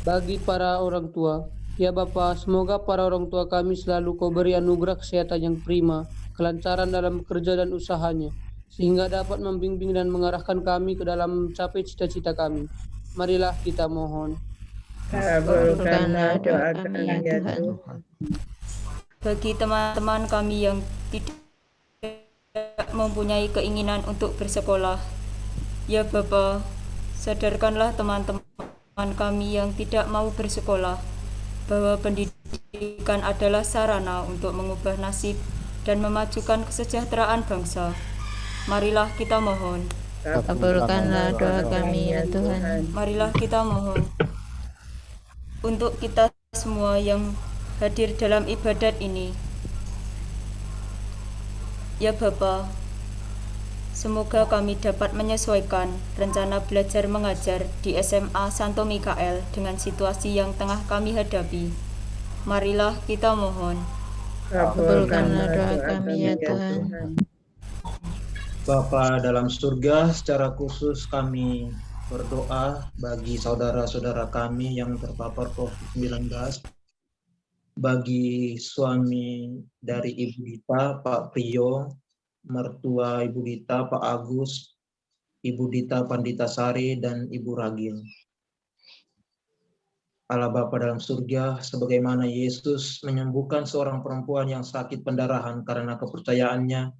Speaker 10: Bagi para orang tua, ya Bapa, semoga para orang tua kami selalu Kau beri anugerah kesehatan yang prima, kelancaran dalam bekerja dan usahanya, sehingga dapat membimbing dan mengarahkan kami ke dalam mencapai cita-cita kami. Marilah kita mohon.
Speaker 5: Kabulkanlah doa kami ya Tuhan.
Speaker 11: Bagi teman-teman kami yang tidak mempunyai keinginan untuk bersekolah, ya Bapa, sadarkanlah teman-teman kami yang tidak mau bersekolah bahwa pendidikan adalah sarana untuk mengubah nasib dan memajukan kesejahteraan bangsa. Marilah kita mohon.
Speaker 1: Kabulkanlah doa kami ya Tuhan.
Speaker 11: Marilah kita mohon untuk kita semua yang hadir dalam ibadat ini. Ya Bapa, semoga kami dapat menyesuaikan rencana belajar mengajar di SMA Santo Mikael dengan situasi yang tengah kami hadapi. Marilah kita mohon.
Speaker 1: Kabulkanlah doa kami ya Tuhan.
Speaker 7: Bapa dalam surga, secara khusus kami berdoa bagi saudara-saudara kami yang terpapar COVID-19, bagi suami dari Ibu Dita, Pak Priyo, mertua Ibu Dita, Pak Agus, Ibu Dita Panditasari, dan Ibu Ragil. Allah Bapa dalam surga, sebagaimana Yesus menyembuhkan seorang perempuan yang sakit pendarahan karena kepercayaannya,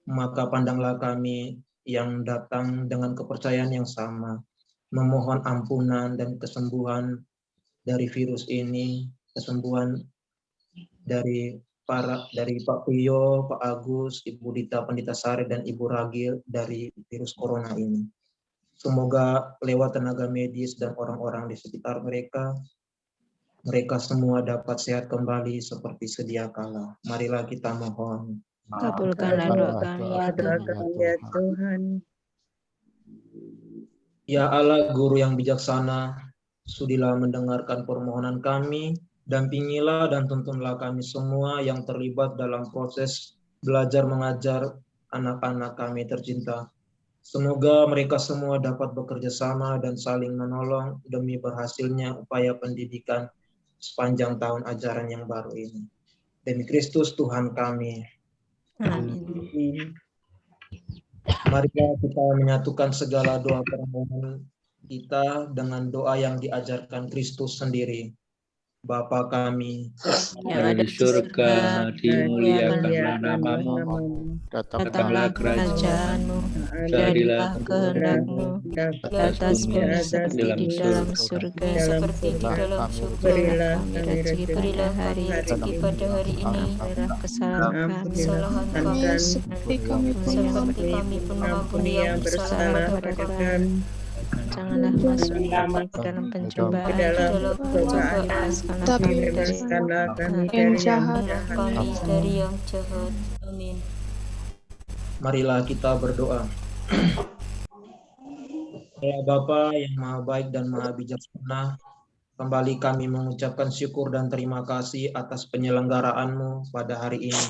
Speaker 7: maka pandanglah kami yang datang dengan kepercayaan yang sama, memohon ampunan dan kesembuhan dari virus ini, kesembuhan dari dari Pak Priyo, Pak Agus, Ibu Dita Pendeta Sari, dan Ibu Ragil dari virus corona ini. Semoga lewat tenaga medis dan orang-orang di sekitar mereka semua dapat sehat kembali seperti sedia kala. Marilah kita mohon.
Speaker 1: Kabulkanlah doa kami ya
Speaker 5: Tuhan.
Speaker 7: Ya Allah, Guru yang bijaksana, sudilah mendengarkan permohonan kami, dampingilah dan tuntunlah kami semua yang terlibat dalam proses belajar mengajar anak-anak kami tercinta. Semoga mereka semua dapat bekerja sama dan saling menolong demi berhasilnya upaya pendidikan sepanjang tahun ajaran yang baru ini. Demi Kristus Tuhan kami.
Speaker 1: Amin.
Speaker 7: Marilah kita menyatukan segala doa permohonan kita dengan doa yang diajarkan Kristus sendiri. Bapa kami
Speaker 3: yang ada di surga, dimuliakanlah namamu, datanglah kerajaanmu, jadilah kehendak-Mu di atas bumi seperti di dalam surga.
Speaker 11: Seperti di dalam surga, berilah hari rezeki pada hari ini,
Speaker 1: kesalahan
Speaker 11: kami, seperti kami pun mengampuni yang bersalah kepada kami.
Speaker 1: Janganlah masuk ke dalam pencobaan,
Speaker 5: tapi lepaskanlah kami dari
Speaker 11: yang jahat. Amin.
Speaker 7: Marilah kita berdoa. Ya Bapa yang Maha Baik dan Maha Bijaksana, kembali kami mengucapkan syukur dan terima kasih atas penyelenggaraan-Mu pada hari ini.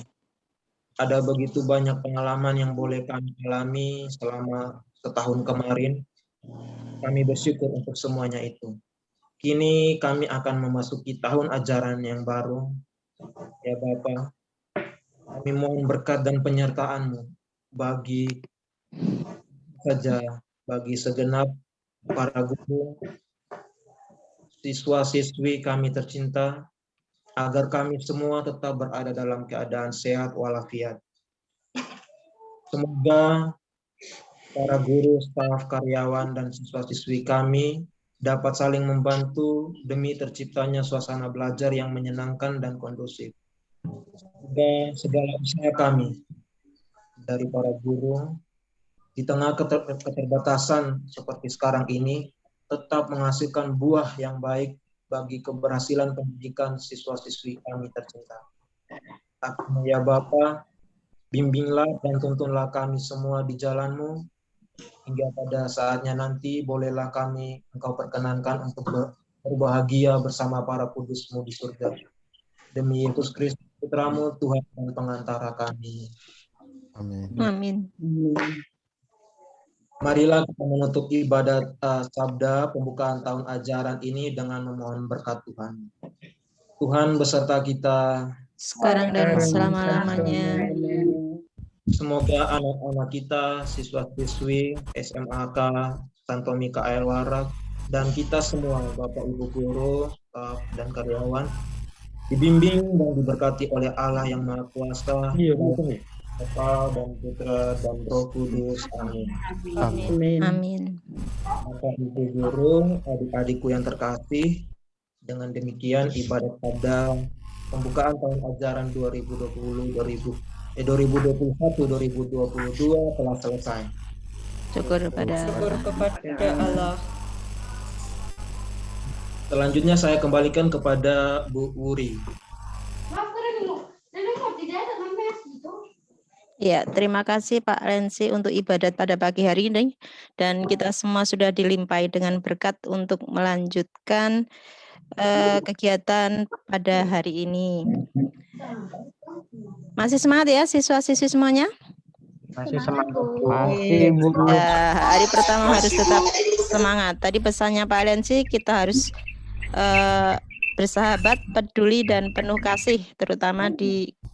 Speaker 7: Ada begitu banyak pengalaman yang boleh kami alami selama setahun kemarin. Kami bersyukur untuk semuanya itu. Kini kami akan memasuki tahun ajaran yang baru. Ya Bapa, kami mohon berkat dan penyertaan-Mu bagi segenap para guru, siswa-siswi kami tercinta, agar kami semua tetap berada dalam keadaan sehat walafiat. Semoga para guru, staf, karyawan, dan siswa-siswi kami dapat saling membantu demi terciptanya suasana belajar yang menyenangkan dan kondusif. Semoga segala usaha kami dari para guru di tengah keterbatasan seperti sekarang ini tetap menghasilkan buah yang baik bagi keberhasilan pendidikan siswa-siswi kami tercinta. Ya Bapa, bimbinglah dan tuntunlah kami semua di jalan-Mu, hingga pada saatnya nanti bolehlah kami Engkau perkenankan untuk berbahagia bersama para kudus-Mu di surga. Demi Yesus Kristus Putra-Mu, Tuhan dan pengantara kami.
Speaker 9: Amin.
Speaker 1: Amin.
Speaker 7: Marilah kita menutup ibadat sabda pembukaan tahun ajaran ini dengan memohon berkat Tuhan. Tuhan beserta kita
Speaker 1: sekarang dan selama-lamanya.
Speaker 7: Semoga anak-anak kita, siswa-siswi SMAK Santo Mikael Warak, dan kita semua, Bapak Ibu Guru, staf, dan karyawan, dibimbing dan diberkati oleh Allah yang Maha Kuasa, Bapa dan Putra dan Roh Kudus. Amin.
Speaker 1: Amin.
Speaker 7: Bapak Ibu Guru, adik-adikku yang terkasih, dengan demikian ibadat sabda pembukaan tahun ajaran 2021-2022 telah selesai.
Speaker 1: Syukur kepada
Speaker 11: Allah.
Speaker 7: Selanjutnya saya kembalikan kepada Bu Wuri.
Speaker 1: Ya, terima kasih Pak Lensi untuk ibadat pada pagi hari ini, dan kita semua sudah dilimpahi dengan berkat untuk melanjutkan kegiatan pada hari ini. Masih semangat ya siswa-siswi semuanya?
Speaker 4: Masih semangat. Masih, Bu.
Speaker 1: Ya, hari pertama harus tetap semangat. Tadi pesannya Pak Lensi, kita harus bersahabat, peduli, dan penuh kasih, terutama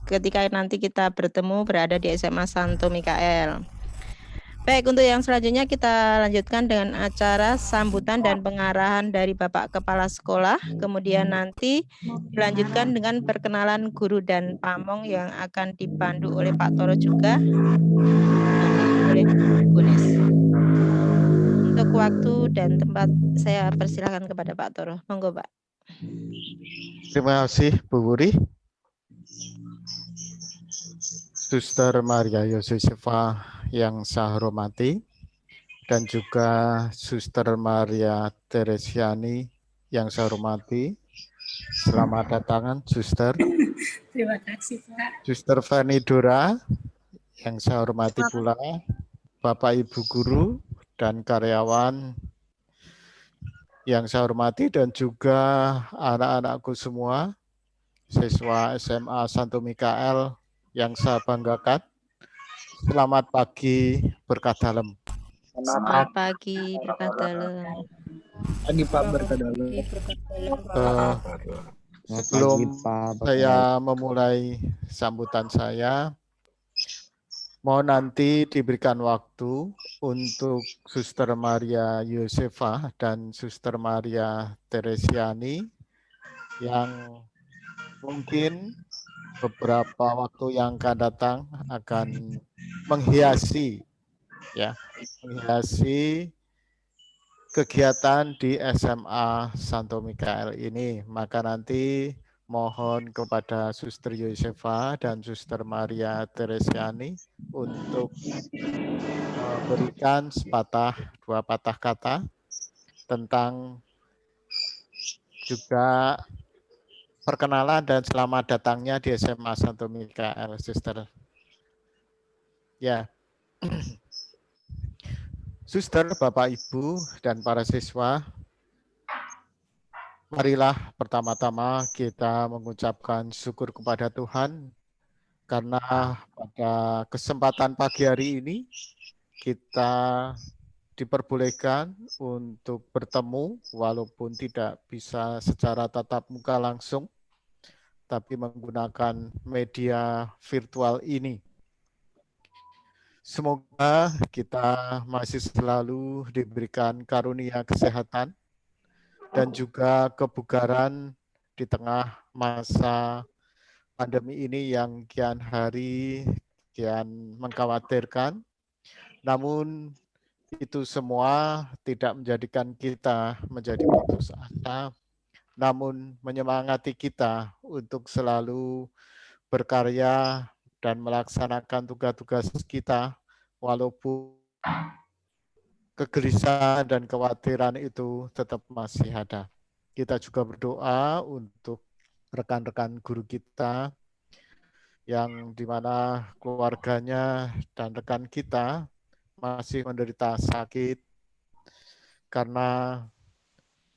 Speaker 1: ketika nanti kita bertemu berada di SMA Santo Mikael. Baik, untuk yang selanjutnya kita lanjutkan dengan acara sambutan dan pengarahan dari Bapak Kepala Sekolah. Kemudian nanti dilanjutkan dengan perkenalan guru dan pamong yang akan dipandu oleh Pak Toro juga, oleh Gunis. Untuk waktu dan tempat saya persilakan kepada Pak Toro. Monggo, Pak.
Speaker 9: Terima kasih Bu Wuri. Suster Maria Yosefa yang saya hormati, dan juga Suster Maria Teresiani yang saya hormati. Selamat datang, Suster.
Speaker 8: Terima kasih, Pak.
Speaker 9: Suster Feni Dora yang saya hormati pula, Bapak Ibu guru dan karyawan yang saya hormati, dan juga anak-anakku semua, siswa SMA Santo Mikael yang saya banggakan. Selamat pagi, berkah dalam.
Speaker 1: Selamat pagi, berkah dalam.
Speaker 5: Pagi Pak, berkah dalam.
Speaker 9: Sebelum saya memulai sambutan saya, mohon nanti diberikan waktu untuk Suster Maria Yosefa dan Suster Maria Teresiani yang mungkin beberapa waktu yang akan datang akan menghiasi kegiatan di SMA Santo Mikael ini. Maka nanti mohon kepada Suster Yosefa dan Suster Maria Teresiani untuk memberikan dua patah kata tentang juga perkenalan dan selamat datangnya di SMA Santo Mikael, Suster. Ya. Suster, Bapak, Ibu, dan para siswa, marilah pertama-tama kita mengucapkan syukur kepada Tuhan karena pada kesempatan pagi hari ini kita diperbolehkan untuk bertemu walaupun tidak bisa secara tatap muka langsung, tapi menggunakan media virtual ini. Semoga kita masih selalu diberikan karunia kesehatan dan juga kebugaran di tengah masa pandemi ini yang kian hari kian mengkhawatirkan. Namun itu semua tidak menjadikan kita menjadi putus asa, namun menyemangati kita untuk selalu berkarya dan melaksanakan tugas-tugas kita walaupun kegelisahan dan kekhawatiran itu tetap masih ada. Kita juga berdoa untuk rekan-rekan guru kita yang dimana keluarganya dan rekan kita masih menderita sakit karena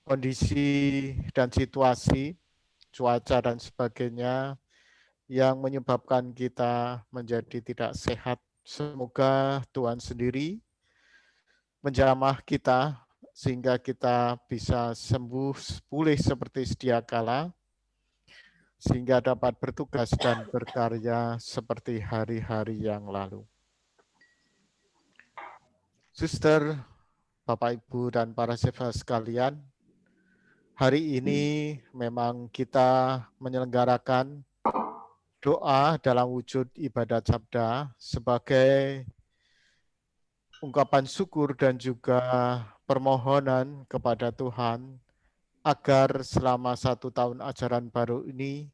Speaker 9: kondisi dan situasi, cuaca dan sebagainya yang menyebabkan kita menjadi tidak sehat. Semoga Tuhan sendiri menjamah kita sehingga kita bisa sembuh pulih seperti sedia kala, sehingga dapat bertugas dan berkarya seperti hari-hari yang lalu. Suster, Bapak, Ibu, dan para siswa sekalian, hari ini memang kita menyelenggarakan doa dalam wujud ibadat sabda sebagai ungkapan syukur dan juga permohonan kepada Tuhan agar selama 1 tahun ajaran baru ini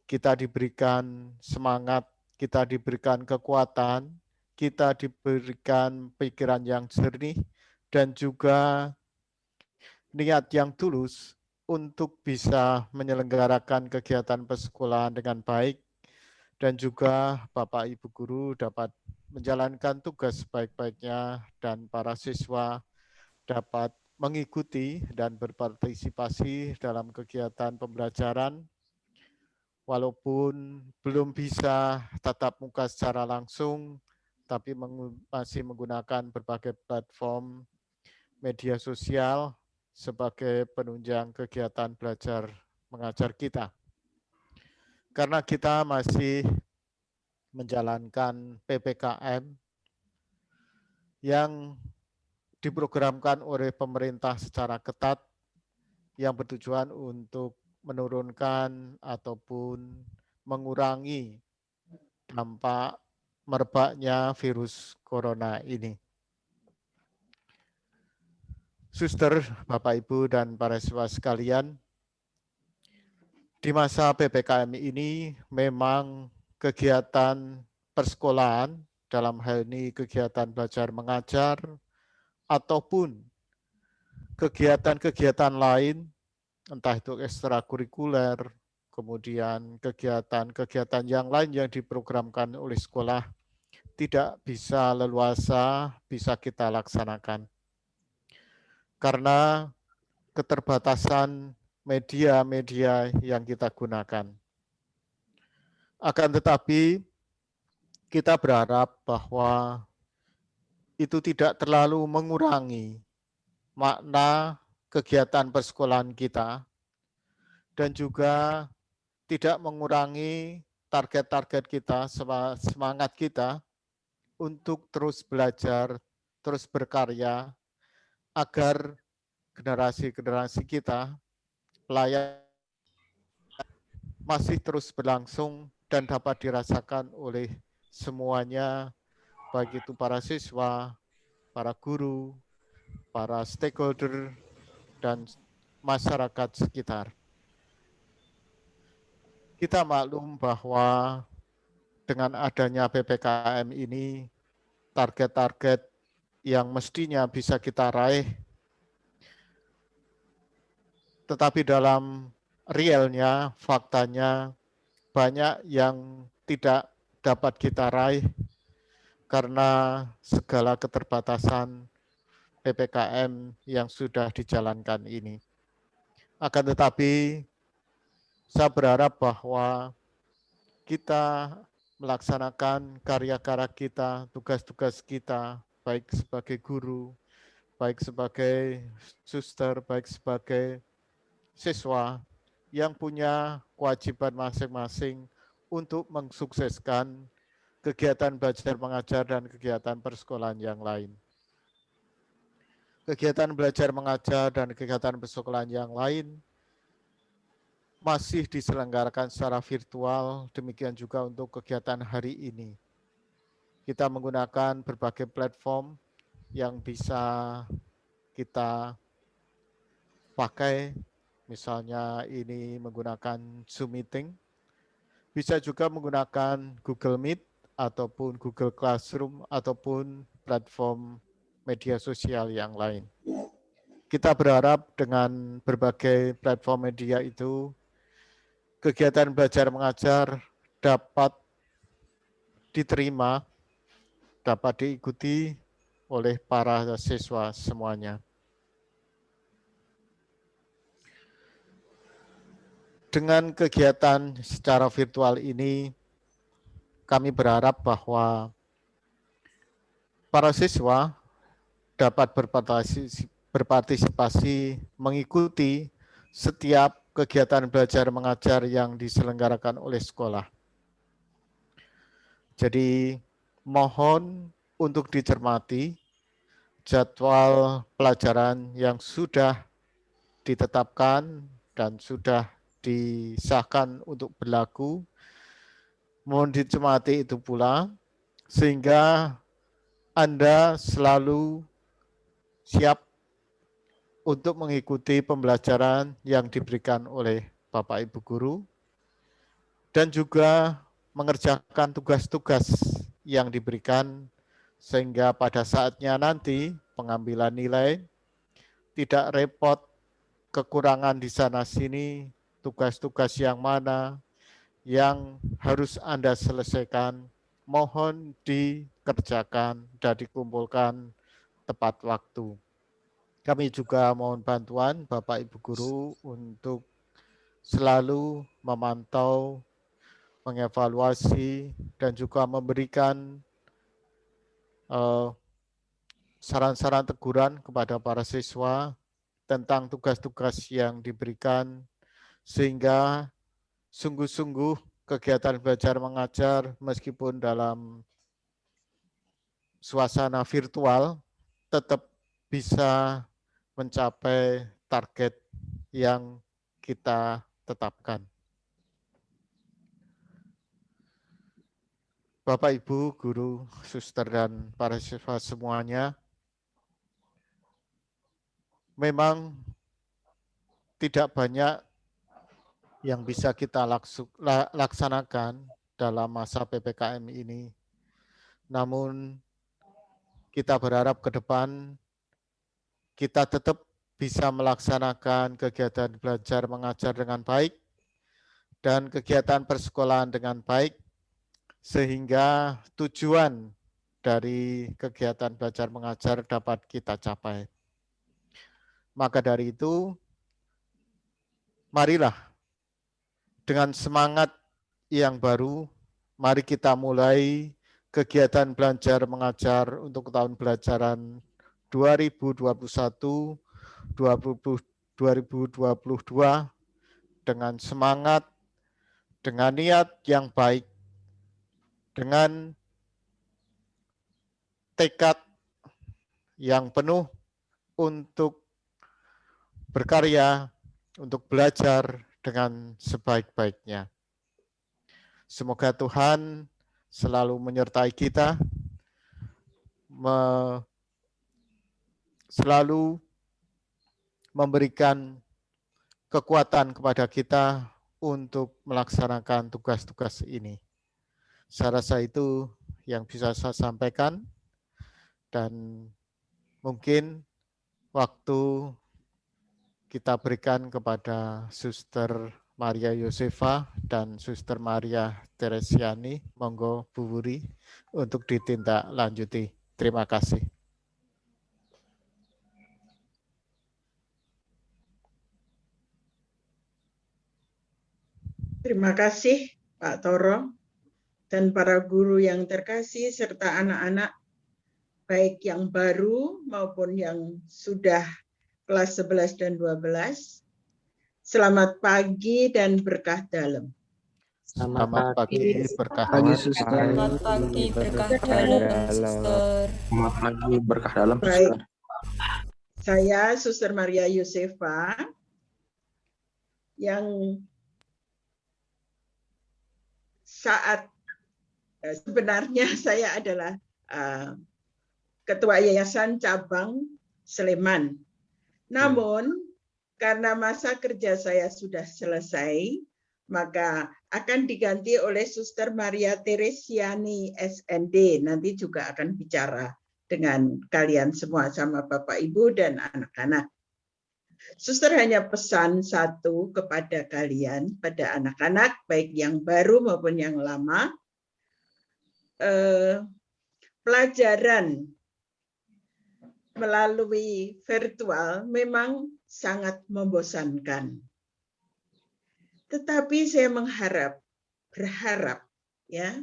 Speaker 9: kita diberikan semangat, kita diberikan kekuatan, kita diberikan pikiran yang jernih dan juga niat yang tulus untuk bisa menyelenggarakan kegiatan persekolahan dengan baik, dan juga Bapak Ibu guru dapat menjalankan tugas sebaik-baiknya dan para siswa dapat mengikuti dan berpartisipasi dalam kegiatan pembelajaran walaupun belum bisa tatap muka secara langsung, tapi masih menggunakan berbagai platform media sosial sebagai penunjang kegiatan belajar mengajar kita. Karena kita masih menjalankan PPKM yang diprogramkan oleh pemerintah secara ketat yang bertujuan untuk menurunkan ataupun mengurangi dampak merebaknya virus corona ini. Suster, Bapak, Ibu, dan para siswa sekalian, di masa PPKM ini memang kegiatan persekolahan, dalam hal ini kegiatan belajar mengajar, ataupun kegiatan-kegiatan lain, entah itu ekstrakurikuler, kemudian kegiatan-kegiatan yang lain yang diprogramkan oleh sekolah, tidak bisa leluasa bisa kita laksanakan. Karena keterbatasan media-media yang kita gunakan. Akan tetapi, kita berharap bahwa itu tidak terlalu mengurangi makna kegiatan persekolahan kita dan juga tidak mengurangi target-target kita, semangat kita untuk terus belajar, terus berkarya, agar generasi-generasi kita layak masih terus berlangsung dan dapat dirasakan oleh semuanya, baik itu para siswa, para guru, para stakeholder, dan masyarakat sekitar. Kita maklum bahwa dengan adanya PPKM ini, target-target yang mestinya bisa kita raih, tetapi dalam realnya, faktanya, banyak yang tidak dapat kita raih karena segala keterbatasan PPKM yang sudah dijalankan ini. Akan tetapi, saya berharap bahwa kita melaksanakan karya-karya kita, tugas-tugas kita, baik sebagai guru, baik sebagai suster, baik sebagai siswa, yang punya kewajiban masing-masing untuk mensukseskan kegiatan belajar mengajar dan kegiatan persekolahan yang lain. Kegiatan belajar mengajar dan kegiatan persekolahan yang lain masih diselenggarakan secara virtual, demikian juga untuk kegiatan hari ini. Kita menggunakan berbagai platform yang bisa kita pakai, misalnya ini menggunakan Zoom Meeting, bisa juga menggunakan Google Meet, ataupun Google Classroom, ataupun platform media sosial yang lain. Kita berharap dengan berbagai platform media itu, kegiatan belajar mengajar dapat diterima, dapat diikuti oleh para siswa semuanya. Dengan kegiatan secara virtual ini, kami berharap bahwa para siswa dapat berpartisipasi mengikuti setiap kegiatan belajar mengajar yang diselenggarakan oleh sekolah. Jadi mohon untuk dicermati jadwal pelajaran yang sudah ditetapkan dan sudah disahkan untuk berlaku. Mohon dicermati itu pula, sehingga Anda selalu siap untuk mengikuti pembelajaran yang diberikan oleh Bapak Ibu Guru, dan juga mengerjakan tugas-tugas yang diberikan, sehingga pada saatnya nanti pengambilan nilai tidak repot, kekurangan di sana-sini, tugas-tugas yang mana yang harus Anda selesaikan, mohon dikerjakan dan dikumpulkan tepat waktu. Kami juga mohon bantuan Bapak Ibu Guru untuk selalu memantau, mengevaluasi, dan juga memberikan saran-saran teguran kepada para siswa tentang tugas-tugas yang diberikan, sehingga sungguh-sungguh kegiatan belajar mengajar meskipun dalam suasana virtual tetap bisa mencapai target yang kita tetapkan. Bapak, Ibu, Guru, Suster, dan para siswa semuanya, memang tidak banyak yang bisa kita laksanakan dalam masa PPKM ini. Namun kita berharap ke depan kita tetap bisa melaksanakan kegiatan belajar mengajar dengan baik dan kegiatan persekolahan dengan baik, sehingga tujuan dari kegiatan belajar mengajar dapat kita capai. Maka dari itu, marilah dengan semangat yang baru, mari kita mulai kegiatan belajar mengajar untuk tahun pelajaran 2021-2022 dengan semangat, dengan niat yang baik, dengan tekad yang penuh untuk berkarya, untuk belajar dengan sebaik-baiknya. Semoga Tuhan selalu menyertai kita, selalu memberikan kekuatan kepada kita untuk melaksanakan tugas-tugas ini. Saya rasa itu yang bisa saya sampaikan, dan mungkin waktu kita berikan kepada Suster Maria Yosefa dan Suster Maria Teresiani. Monggo Bu Wuri untuk ditindaklanjuti. Terima kasih.
Speaker 5: Terima kasih Pak Toro dan para guru yang terkasih serta anak-anak baik yang baru maupun yang sudah kelas 11 dan 12. Selamat pagi dan berkah dalam.
Speaker 9: Selamat pagi, berkah
Speaker 4: Pagi,
Speaker 9: dalam.
Speaker 4: Suster.
Speaker 11: Selamat pagi, berkah dalam, Suster.
Speaker 4: Selamat pagi, berkah dalam,
Speaker 5: Baik.
Speaker 4: Suster.
Speaker 5: Saya Suster Maria Yosefa yang sebenarnya saya adalah Ketua Yayasan Cabang Sleman. Namun karena masa kerja saya sudah selesai, maka akan diganti oleh Suster Maria Teresiani SND. Nanti juga akan bicara dengan kalian semua sama Bapak Ibu dan anak-anak. Suster hanya pesan satu kepada kalian, pada anak-anak, baik yang baru maupun yang lama, pelajaran melalui virtual memang sangat membosankan. Tetapi saya berharap ya,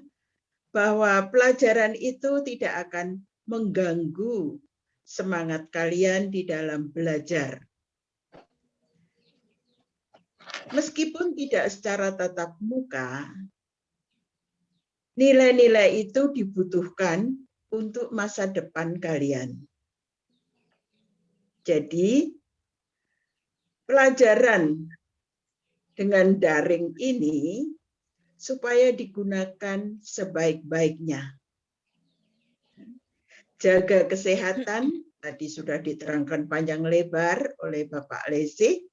Speaker 5: bahwa pelajaran itu tidak akan mengganggu semangat kalian di dalam belajar. Meskipun tidak secara tatap muka, nilai-nilai itu dibutuhkan untuk masa depan kalian. Jadi, pelajaran dengan daring ini supaya digunakan sebaik-baiknya. Jaga kesehatan, tadi sudah diterangkan panjang lebar oleh Bapak Lesi.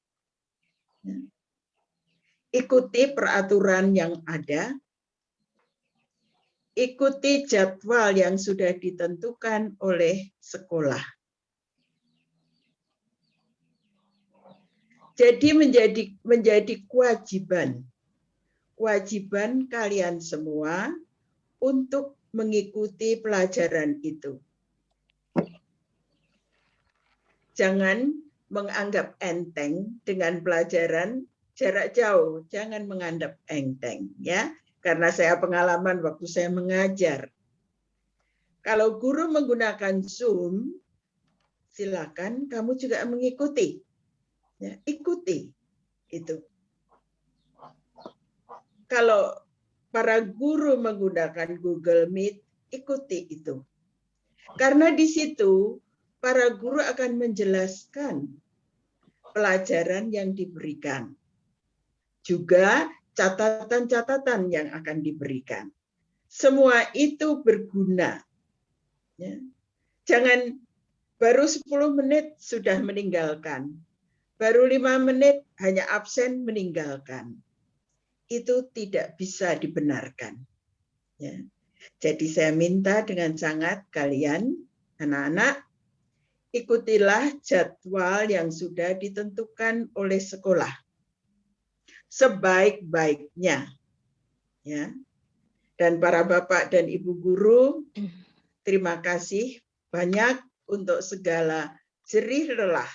Speaker 5: Ikuti peraturan yang ada, ikuti jadwal yang sudah ditentukan oleh sekolah. Jadi menjadi kewajiban kalian semua untuk mengikuti pelajaran itu. Jangan menganggap enteng dengan pelajaran jarak jauh, jangan menganggap enteng ya, karena saya pengalaman waktu saya mengajar. Kalau guru menggunakan Zoom, silakan kamu juga mengikuti. Ya, ikuti itu. Kalau para guru menggunakan Google Meet, ikuti itu. Karena di situ para guru akan menjelaskan pelajaran yang diberikan. Juga catatan-catatan yang akan diberikan. Semua itu berguna. Ya. Jangan baru 10 menit sudah meninggalkan. Baru 5 menit hanya absen meninggalkan. Itu tidak bisa dibenarkan. Ya. Jadi saya minta dengan sangat kalian, anak-anak, ikutilah jadwal yang sudah ditentukan oleh sekolah sebaik-baiknya, ya. Dan para bapak dan ibu guru, terima kasih banyak untuk segala jerih lelah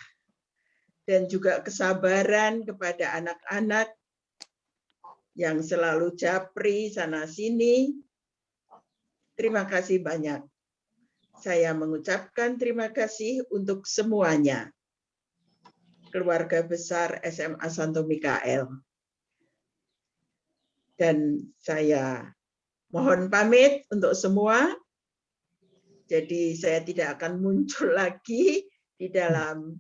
Speaker 5: dan juga kesabaran kepada anak-anak yang selalu japri sana sini. Terima kasih banyak. Saya mengucapkan terima kasih untuk semuanya. Keluarga besar SMA Santo Mikael. Dan saya mohon pamit untuk semua. Jadi saya tidak akan muncul lagi di dalam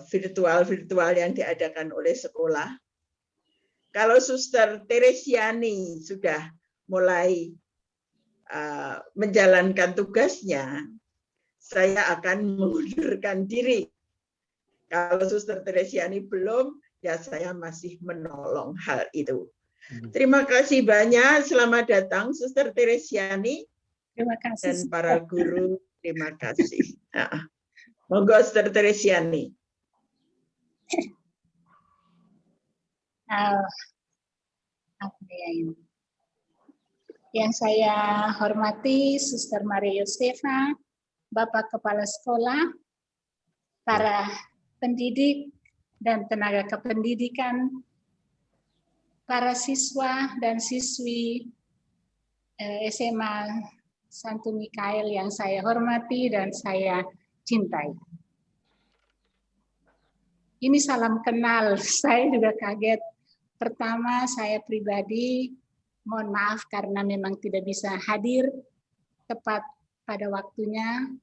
Speaker 5: virtual yang diadakan oleh sekolah. Kalau Suster Teresiani sudah mulai menjalankan tugasnya, saya akan mengundurkan diri. Kalau Suster Teresiani belum, ya saya masih menolong hal itu. Terima kasih banyak. Selamat datang Suster Teresiani.
Speaker 8: Terima kasih.
Speaker 5: Dan para guru, terima kasih. Monggo Suster Teresiani.
Speaker 8: Apa ya ini? Yang saya hormati Suster Maria Yosefa, Bapak Kepala Sekolah, para pendidik dan tenaga kependidikan, para siswa dan siswi SMA Santo Mikael yang saya hormati dan saya cintai. Ini salam kenal, saya juga kaget. Pertama, saya pribadi mohon maaf karena memang tidak bisa hadir tepat pada waktunya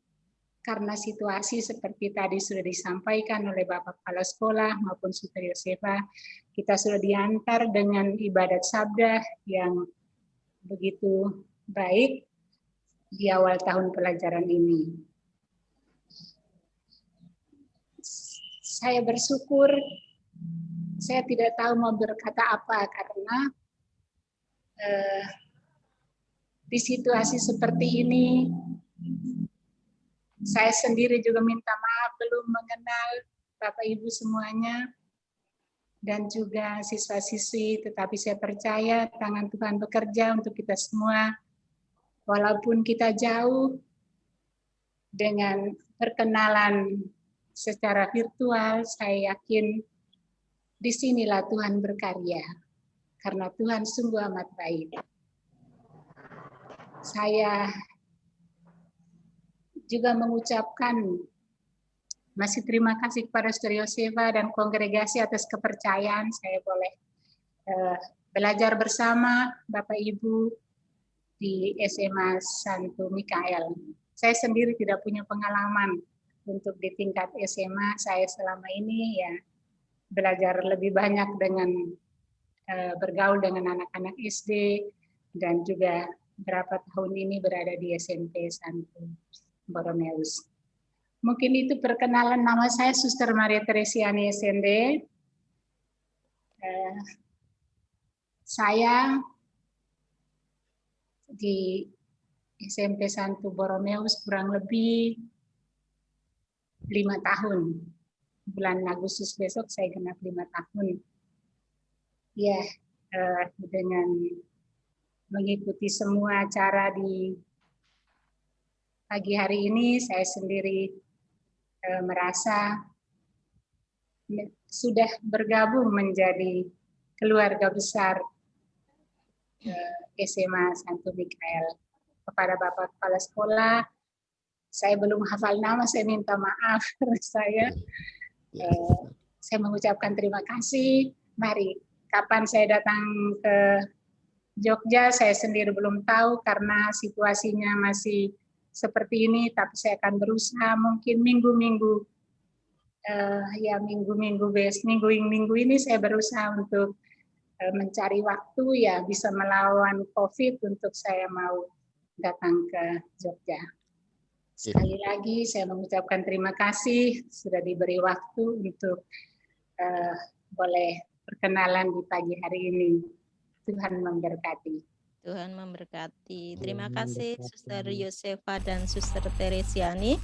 Speaker 8: karena situasi seperti tadi sudah disampaikan oleh Bapak Kepala Sekolah maupun Suster Yosefa, kita sudah diantar dengan ibadat sabda yang begitu baik di awal tahun pelajaran ini. Saya bersyukur, saya tidak tahu mau berkata apa karena di situasi seperti ini, saya sendiri juga minta maaf belum mengenal Bapak Ibu semuanya dan juga siswa-siswi, tetapi saya percaya tangan Tuhan bekerja untuk kita semua. Walaupun kita jauh dengan perkenalan secara virtual, saya yakin disinilah Tuhan berkarya. Karena Tuhan sungguh amat baik. Saya juga mengucapkan masih terima kasih kepada Suster Yosefa dan kongregasi atas kepercayaan saya boleh belajar bersama Bapak Ibu di SMA Santo Mikael. Saya sendiri tidak punya pengalaman untuk di tingkat SMA. Saya selama ini ya belajar lebih banyak dengan bergaul dengan anak-anak SD dan juga berapa tahun ini berada di SMP Santo Boromeus. Mungkin itu perkenalan, nama saya Suster Maria Teresiani SND. Saya di SMP Santo Boromeus kurang lebih 5 tahun. Bulan Agustus besok saya genap 5 tahun. Ya, dengan mengikuti semua acara di pagi hari ini, saya sendiri merasa sudah bergabung menjadi keluarga besar SMA Santo Mikael. Kepada Bapak Kepala Sekolah, saya belum hafal nama, saya minta maaf. Saya mengucapkan terima kasih. Mari, kapan saya datang ke Jogja, saya sendiri belum tahu karena situasinya masih seperti ini, tapi saya akan berusaha mungkin minggu-minggu minggu ini saya berusaha untuk mencari waktu ya bisa melawan COVID untuk saya mau datang ke Jogja. Sekali lagi saya mengucapkan terima kasih sudah diberi waktu untuk boleh perkenalan di pagi hari ini. Tuhan memberkati.
Speaker 1: Tuhan memberkati. Terima kasih Suster Yosefa dan Suster Teresiani.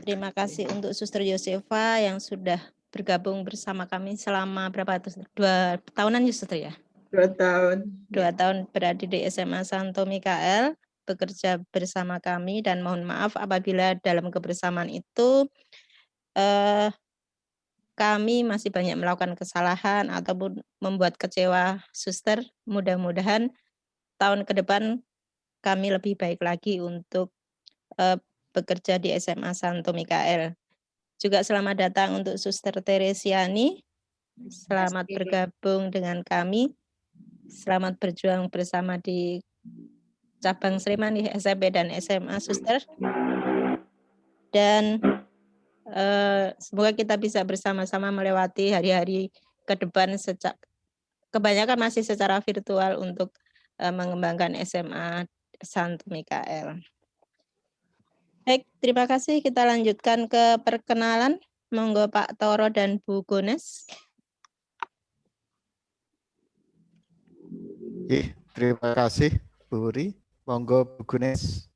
Speaker 1: Terima kasih untuk Suster Yosefa yang sudah bergabung bersama kami selama berapa tuh? 2 tahunan ya Suster ya?
Speaker 5: 2 tahun.
Speaker 1: 2 tahun berada di SMA Santo Mikael, bekerja bersama kami, dan mohon maaf apabila dalam kebersamaan itu kami masih banyak melakukan kesalahan ataupun membuat kecewa Suster. Mudah-mudahan tahun ke depan kami lebih baik lagi untuk bekerja di SMA Santo Mikael. Juga selamat datang untuk Suster Teresiani. Selamat bergabung dengan kami. Selamat berjuang bersama di cabang Sleman di SMP dan SMA, Suster. Dan semoga kita bisa bersama-sama melewati hari-hari ke depan. Kebanyakan masih secara virtual untuk mengembangkan SMA Santo Mikael. Baik, terima kasih. Kita lanjutkan ke perkenalan. Monggo Pak Toro dan Bu Gones.
Speaker 9: Terima kasih Bu Uri. Monggo Bu Gones.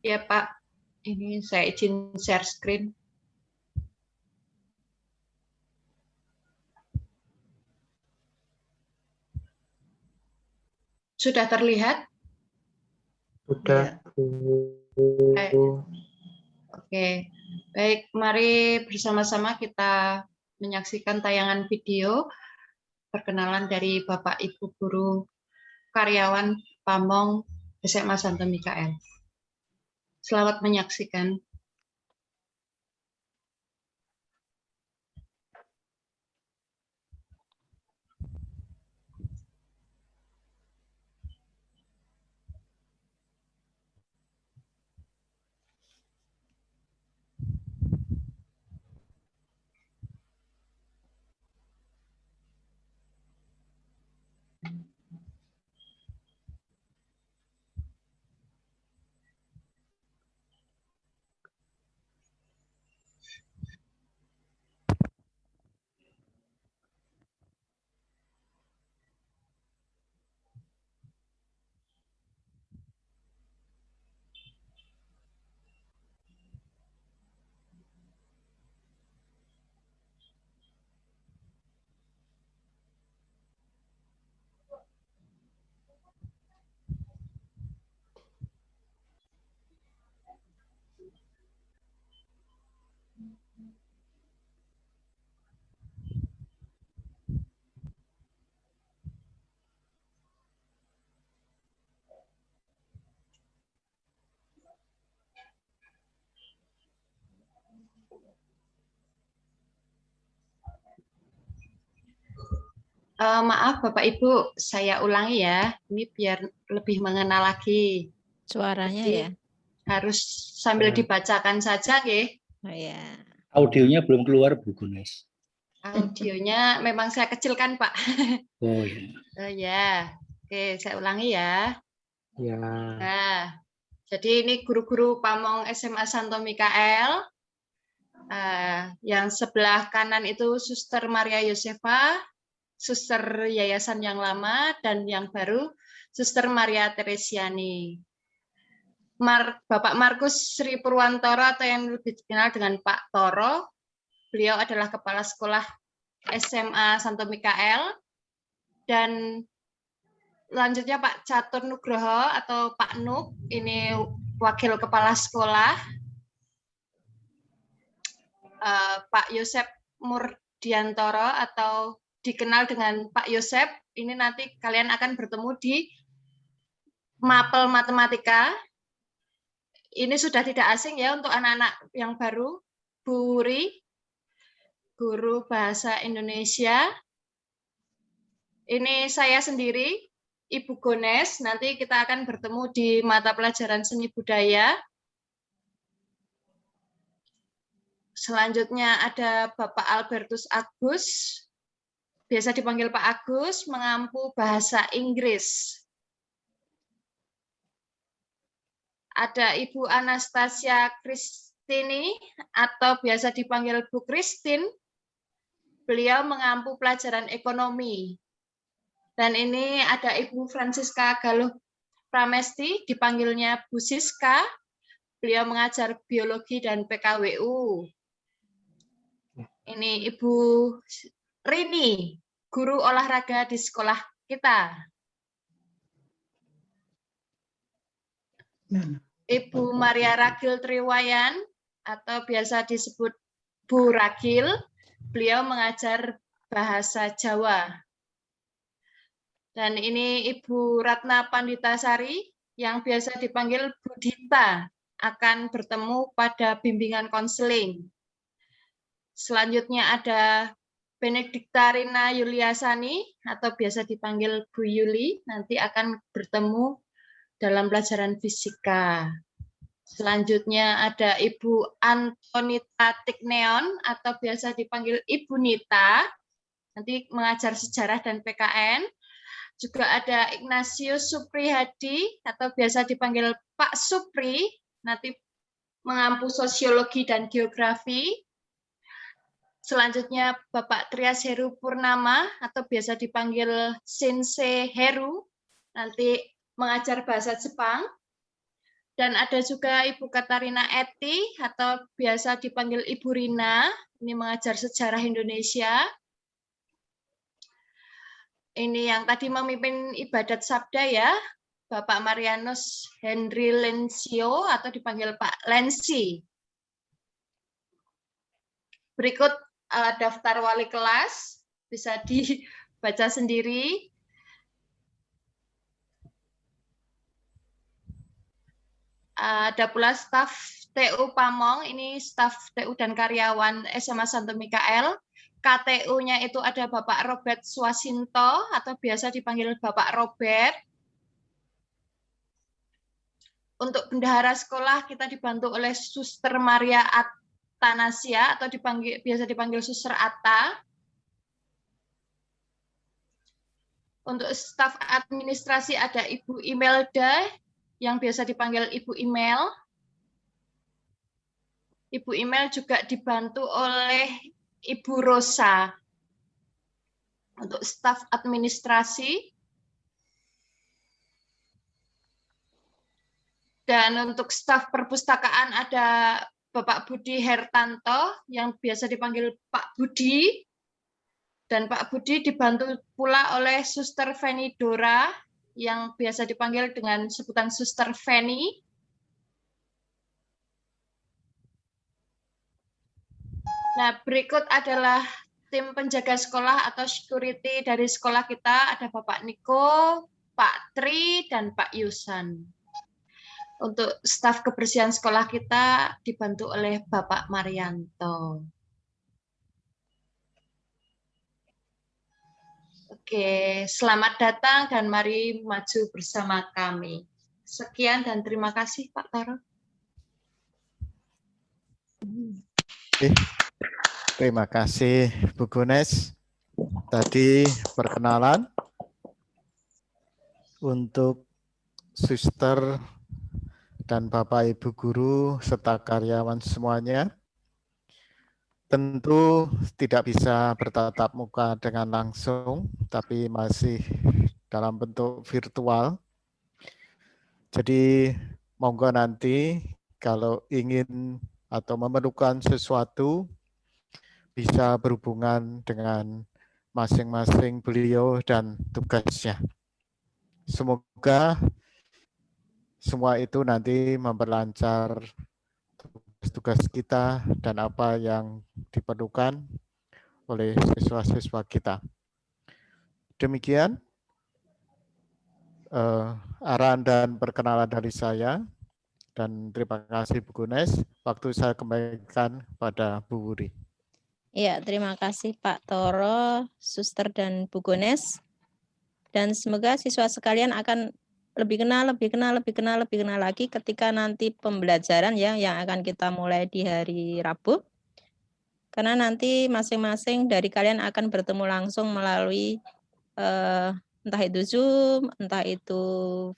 Speaker 12: Ya Pak, ini saya izin share screen. Sudah terlihat?
Speaker 4: Sudah.
Speaker 12: Oke, baik. Mari bersama-sama kita menyaksikan tayangan video perkenalan dari Bapak Ibu Guru Karyawan Pamong SMA Santo Mikael. Selamat menyaksikan. Maaf Bapak Ibu, saya ulangi ya. Ini biar lebih mengenal lagi.
Speaker 1: Suaranya.
Speaker 12: Jadi,
Speaker 1: ya.
Speaker 12: Harus sambil dibacakan saja, nggih.
Speaker 1: Oh ya.
Speaker 3: Audionya belum keluar Bu Gones.
Speaker 12: Audionya memang saya kecilkan Pak.
Speaker 3: Oh ya.
Speaker 12: Oh ya. Oke, saya ulangi ya.
Speaker 4: Ya.
Speaker 12: Nah, jadi ini guru-guru Pamong SMA Santo Mikael. Yang sebelah kanan itu Suster Maria Yosefa, Suster Yayasan yang lama, dan yang baru Suster Maria Teresiani. Bapak Markus Sri Purwantoro atau yang lebih dikenal dengan Pak Toro, beliau adalah Kepala Sekolah SMA Santo Mikael, dan selanjutnya Pak Catur Nugroho atau Pak Nuk, ini Wakil Kepala Sekolah, Pak Yosep Murdiantoro atau dikenal dengan Pak Yosep, ini nanti kalian akan bertemu di Mapel Matematika. Ini sudah tidak asing ya untuk anak-anak yang baru. Bu Uri, Guru Bahasa Indonesia. Ini saya sendiri, Ibu Gones, nanti kita akan bertemu di mata pelajaran seni budaya. Selanjutnya ada Bapak Albertus Agus, biasa dipanggil Pak Agus, mengampu bahasa Inggris. Ada Ibu Anastasia Kristini atau biasa dipanggil Bu Kristin. Beliau mengampu pelajaran ekonomi. Dan ini ada Ibu Francisca Galuh Pramesti, dipanggilnya Bu Siska. Beliau mengajar biologi dan PKWU. Ini Ibu Rini, guru olahraga di sekolah kita. Ibu Maria Ragil Triwayan, atau biasa disebut Bu Ragil, beliau mengajar bahasa Jawa. Dan ini Ibu Ratna Panditasari, yang biasa dipanggil Bu Dita, akan bertemu pada bimbingan konseling. Selanjutnya ada Benedikta Rina Yuliasani, atau biasa dipanggil Bu Yuli, nanti akan bertemu dalam pelajaran fisika. Selanjutnya ada Ibu Antonita Tikneon, atau biasa dipanggil Ibu Nita, nanti mengajar sejarah dan PKN. Juga ada Ignatius Suprihadi, atau biasa dipanggil Pak Supri, nanti mengampu sosiologi dan geografi. Selanjutnya Bapak Trias Heru Purnama, atau biasa dipanggil Sensei Heru, nanti mengajar bahasa Jepang. Dan ada juga Ibu Katarina Eti, atau biasa dipanggil Ibu Rina, ini mengajar sejarah Indonesia. Ini yang tadi memimpin ibadat sabda ya, Bapak Marianus Henry Lensio, atau dipanggil Pak Lensi. Berikut daftar wali kelas, bisa dibaca sendiri. Ada pula staf TU Pamong, ini staf TU dan karyawan SMA Santo Mikael. KTU-nya itu ada Bapak Robert Swasinto, atau biasa dipanggil Bapak Robert. Untuk bendahara sekolah kita dibantu oleh Suster Maria Atanasia, atau biasa dipanggil Suster Atta. Untuk staf administrasi ada Ibu Imelda, yang biasa dipanggil Ibu Imel. Ibu Imel juga dibantu oleh Ibu Rosa. Untuk staf administrasi. Dan untuk staf perpustakaan ada Bapak Budi Hertanto, yang biasa dipanggil Pak Budi. Dan Pak Budi dibantu pula oleh Suster Feni Dora, yang biasa dipanggil dengan sebutan Suster Feni. Nah, berikut adalah tim penjaga sekolah atau security dari sekolah kita. Ada Bapak Niko, Pak Tri, dan Pak Yusan. Untuk staf kebersihan sekolah kita dibantu oleh Bapak Marianto. Oke, selamat datang dan mari maju bersama kami. Sekian dan terima kasih Pak Toro.
Speaker 9: Terima kasih Bu Gunes. Tadi perkenalan untuk suster dan Bapak Ibu guru serta karyawan semuanya. Tentu tidak bisa bertatap muka dengan langsung, tapi masih dalam bentuk virtual. Jadi monggo nanti kalau ingin atau memerlukan sesuatu bisa berhubungan dengan masing-masing beliau dan tugasnya. Semoga semua itu nanti memperlancar tugas kita dan apa yang diperlukan oleh siswa-siswa kita. Demikian arahan dan perkenalan dari saya, dan terima kasih Bu Gunes. Waktu saya kembalikan pada Bu Wuri.
Speaker 1: Ya, terima kasih Pak Toro, Suster dan Bu Gunes. Dan semoga siswa sekalian akan lebih kenal lagi ketika nanti pembelajaran ya yang akan kita mulai di hari Rabu. Karena nanti masing-masing dari kalian akan bertemu langsung melalui entah itu Zoom, entah itu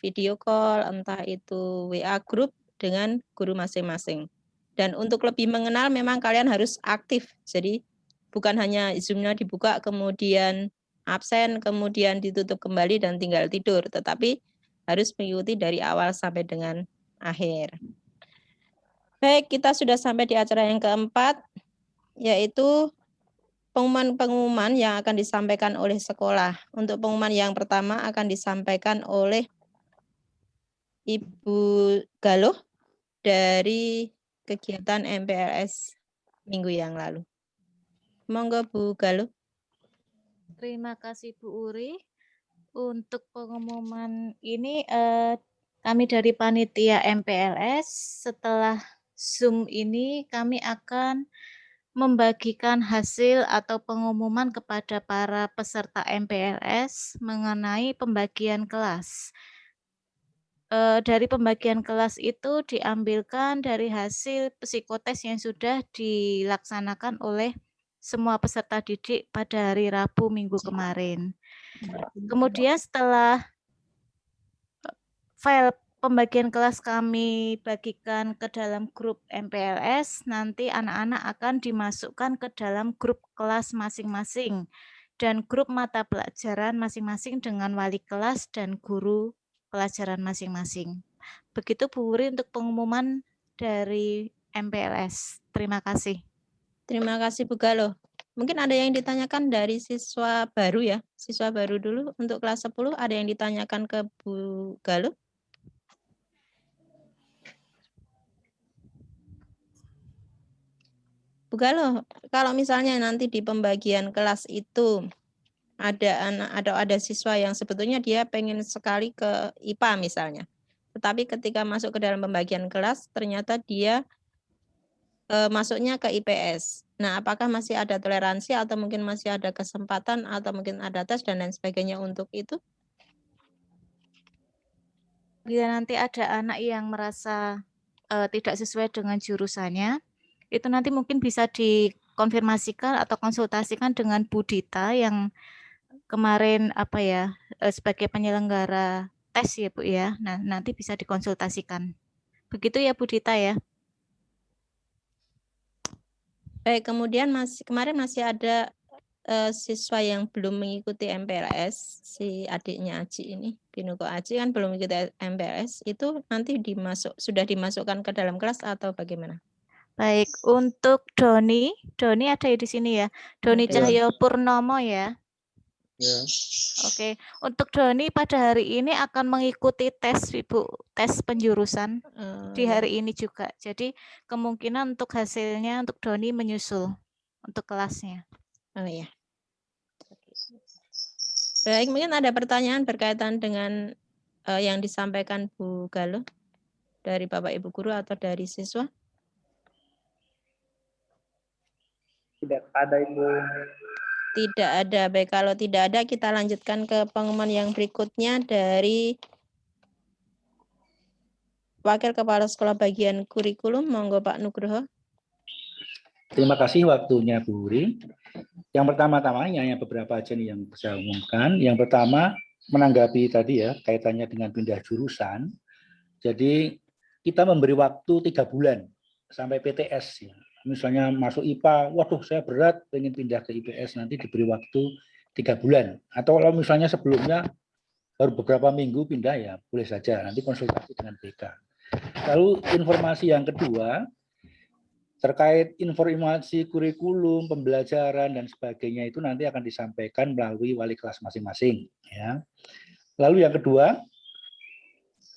Speaker 1: video call, entah itu WA group dengan guru masing-masing. Dan untuk lebih mengenal memang kalian harus aktif. Jadi bukan hanya Zoom-nya dibuka kemudian absen, kemudian ditutup kembali dan tinggal tidur, tetapi harus mengikuti dari awal sampai dengan akhir. Baik, kita sudah sampai di acara yang keempat, yaitu pengumuman-pengumuman yang akan disampaikan oleh sekolah. Untuk pengumuman yang pertama akan disampaikan oleh Ibu Galuh dari kegiatan MPLS minggu yang lalu. Monggo Bu Galuh.
Speaker 13: Terima kasih Bu Uri. Untuk pengumuman ini kami dari panitia MPLS setelah Zoom ini kami akan membagikan hasil atau pengumuman kepada para peserta MPLS mengenai pembagian kelas. Dari pembagian kelas itu diambilkan dari hasil psikotes yang sudah dilaksanakan oleh semua peserta didik pada hari Rabu minggu kemarin. Kemudian setelah file pembagian kelas kami bagikan ke dalam grup MPLS, nanti anak-anak akan dimasukkan ke dalam grup kelas masing-masing dan grup mata pelajaran masing-masing dengan wali kelas dan guru pelajaran masing-masing. Begitu Bu Wuri untuk pengumuman dari MPLS. Terima kasih.
Speaker 1: Terima kasih Bu Galuh. Mungkin ada yang ditanyakan dari siswa baru ya. Siswa baru dulu untuk kelas 10 ada yang ditanyakan ke Bu Galuh. Bu Galuh, kalau misalnya nanti di pembagian kelas itu ada anak atau ada siswa yang sebetulnya dia pengen sekali ke IPA misalnya. Tetapi ketika masuk ke dalam pembagian kelas ternyata dia masuknya ke IPS. Nah, apakah masih ada toleransi atau mungkin masih ada kesempatan atau mungkin ada tes dan lain sebagainya untuk itu?
Speaker 13: Bila nanti ada anak yang merasa tidak sesuai dengan jurusannya, itu nanti mungkin bisa dikonfirmasikan atau konsultasikan dengan Bu Dita yang kemarin sebagai penyelenggara tes ya Bu ya. Nah, nanti bisa dikonsultasikan. Begitu ya Bu Dita ya.
Speaker 1: Baik, kemudian kemarin masih ada siswa yang belum mengikuti MPLS, si adiknya Aji ini, Binuko Aji kan belum mengikuti MPLS, itu nanti sudah dimasukkan ke dalam kelas atau bagaimana?
Speaker 13: Baik, untuk Doni ada di sini ya, Doni Cahyo Purnomo ya.
Speaker 3: Ya.
Speaker 13: Oke, untuk Doni pada hari ini akan mengikuti tes Ibu, tes penjurusan di hari ini juga. Jadi kemungkinan untuk hasilnya untuk Doni menyusul untuk kelasnya.
Speaker 1: Oh iya. Baik, mungkin ada pertanyaan berkaitan dengan yang disampaikan Bu Galuh dari Bapak Ibu guru atau dari siswa?
Speaker 3: Tidak ada Ibu.
Speaker 1: Tidak ada. Baik, kalau tidak ada kita lanjutkan ke pengumuman yang berikutnya dari Wakil Kepala Sekolah Bagian Kurikulum. Monggo Pak Nugroho.
Speaker 3: Terima kasih waktunya Bu Wuri. Yang pertama-tama hanya beberapa aja nih yang saya umumkan. Yang pertama menanggapi tadi ya kaitannya dengan pindah jurusan. Jadi kita memberi waktu 3 bulan sampai PTS ya. Misalnya masuk IPA, waduh saya berat pengen pindah ke IPS, nanti diberi waktu 3 bulan. Atau kalau misalnya sebelumnya baru beberapa minggu pindah ya boleh saja, nanti konsultasi dengan BK. Lalu informasi yang kedua, terkait informasi kurikulum, pembelajaran, dan sebagainya itu nanti akan disampaikan melalui wali kelas masing-masing. Ya. Lalu yang kedua,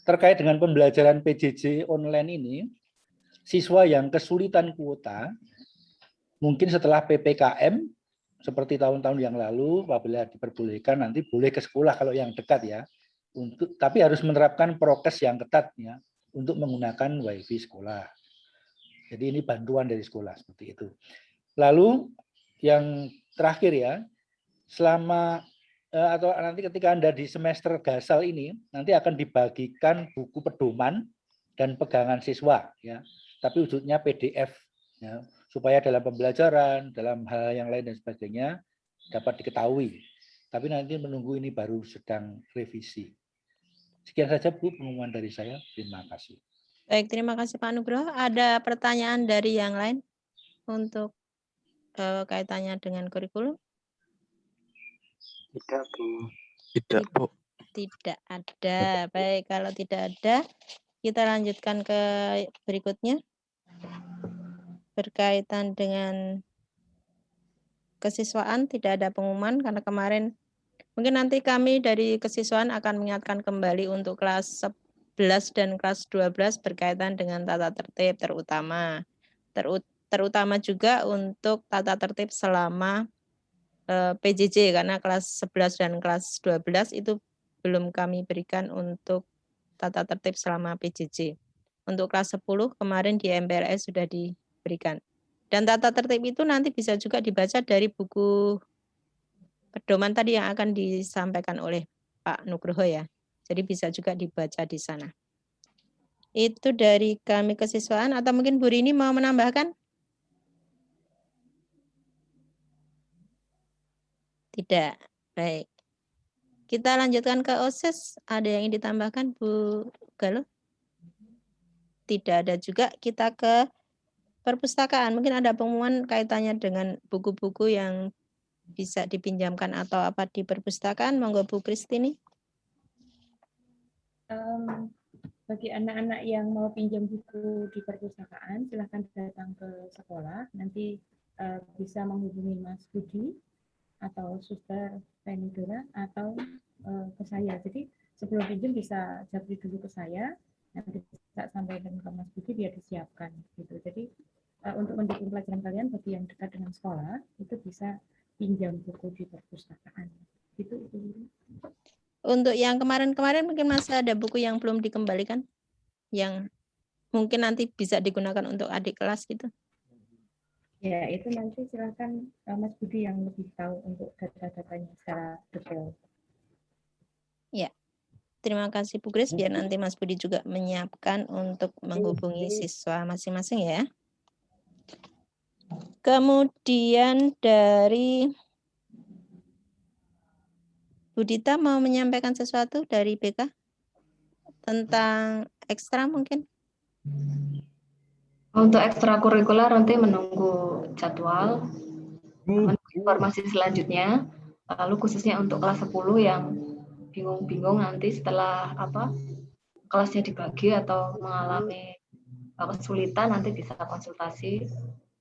Speaker 3: terkait dengan pembelajaran PJJ online ini, siswa yang kesulitan kuota, mungkin setelah PPKM, seperti tahun-tahun yang lalu, apabila diperbolehkan nanti boleh ke sekolah kalau yang dekat ya, tapi harus menerapkan prokes yang ketat ya, untuk menggunakan WiFi sekolah. Jadi ini bantuan dari sekolah seperti itu. Lalu yang terakhir ya, selama atau nanti ketika Anda di semester gasal ini, nanti akan dibagikan buku pedoman dan pegangan siswa ya. Tapi wujudnya PDF ya, supaya dalam pembelajaran, dalam hal yang lain dan sebagainya dapat diketahui. Tapi nanti menunggu ini baru sedang revisi. Sekian saja Bu pengumuman dari saya. Terima kasih.
Speaker 1: Baik, terima kasih Pak Nugroho. Ada pertanyaan dari yang lain untuk kaitannya dengan kurikulum?
Speaker 4: Tidak, Bu.
Speaker 9: Tidak, Bu.
Speaker 1: Tidak ada. Baik, kalau tidak ada, kita lanjutkan ke berikutnya. Berkaitan dengan kesiswaan, tidak ada pengumuman karena kemarin mungkin nanti kami dari kesiswaan akan mengingatkan kembali untuk kelas 11 dan kelas 12 berkaitan dengan tata tertib terutama juga untuk tata tertib selama PJJ karena kelas 11 dan kelas 12 itu belum kami berikan untuk tata tertib selama PJJ. Untuk kelas 10 kemarin di MPLS sudah diberikan. Dan tata tertib itu nanti bisa juga dibaca dari buku pedoman tadi yang akan disampaikan oleh Pak Nugroho ya. Jadi bisa juga dibaca di sana. Itu dari kami kesiswaan atau mungkin Bu Rini mau menambahkan? Tidak. Baik. Kita lanjutkan ke OSIS. Ada yang ingin ditambahkan Bu Galuh? Tidak ada juga. Kita ke perpustakaan. Mungkin ada pengumuman kaitannya dengan buku-buku yang bisa dipinjamkan atau apa di perpustakaan. Monggo Bu Kristini.
Speaker 14: Bagi anak-anak yang mau pinjam buku di perpustakaan, silahkan datang ke sekolah. Nanti bisa menghubungi Mas Budi atau Suster Penidora atau ke saya. Jadi sebelum pinjam bisa japri dulu ke saya, nanti bisa sampaikan ke Mas Budi biar disiapkan. Gitu. Jadi untuk mendukung pelajaran kalian bagi yang dekat dengan sekolah itu bisa pinjam buku di perpustakaan. Gitu.
Speaker 1: Untuk yang kemarin-kemarin mungkin masih ada buku yang belum dikembalikan, yang mungkin nanti bisa digunakan untuk adik kelas gitu.
Speaker 14: Ya, itu nanti silakan Mas Budi yang lebih tahu untuk data-datanya secara detail.
Speaker 1: Ya, terima kasih Bu Kris. Biar nanti Mas Budi juga menyiapkan untuk menghubungi siswa masing-masing ya. Kemudian dari Bu Dita mau menyampaikan sesuatu dari BK tentang ekstra mungkin?
Speaker 15: Untuk ekstrakurikuler nanti menunggu jadwal, menunggu informasi selanjutnya. Lalu khususnya untuk kelas 10 yang bingung-bingung nanti setelah kelasnya dibagi atau mengalami kesulitan nanti bisa konsultasi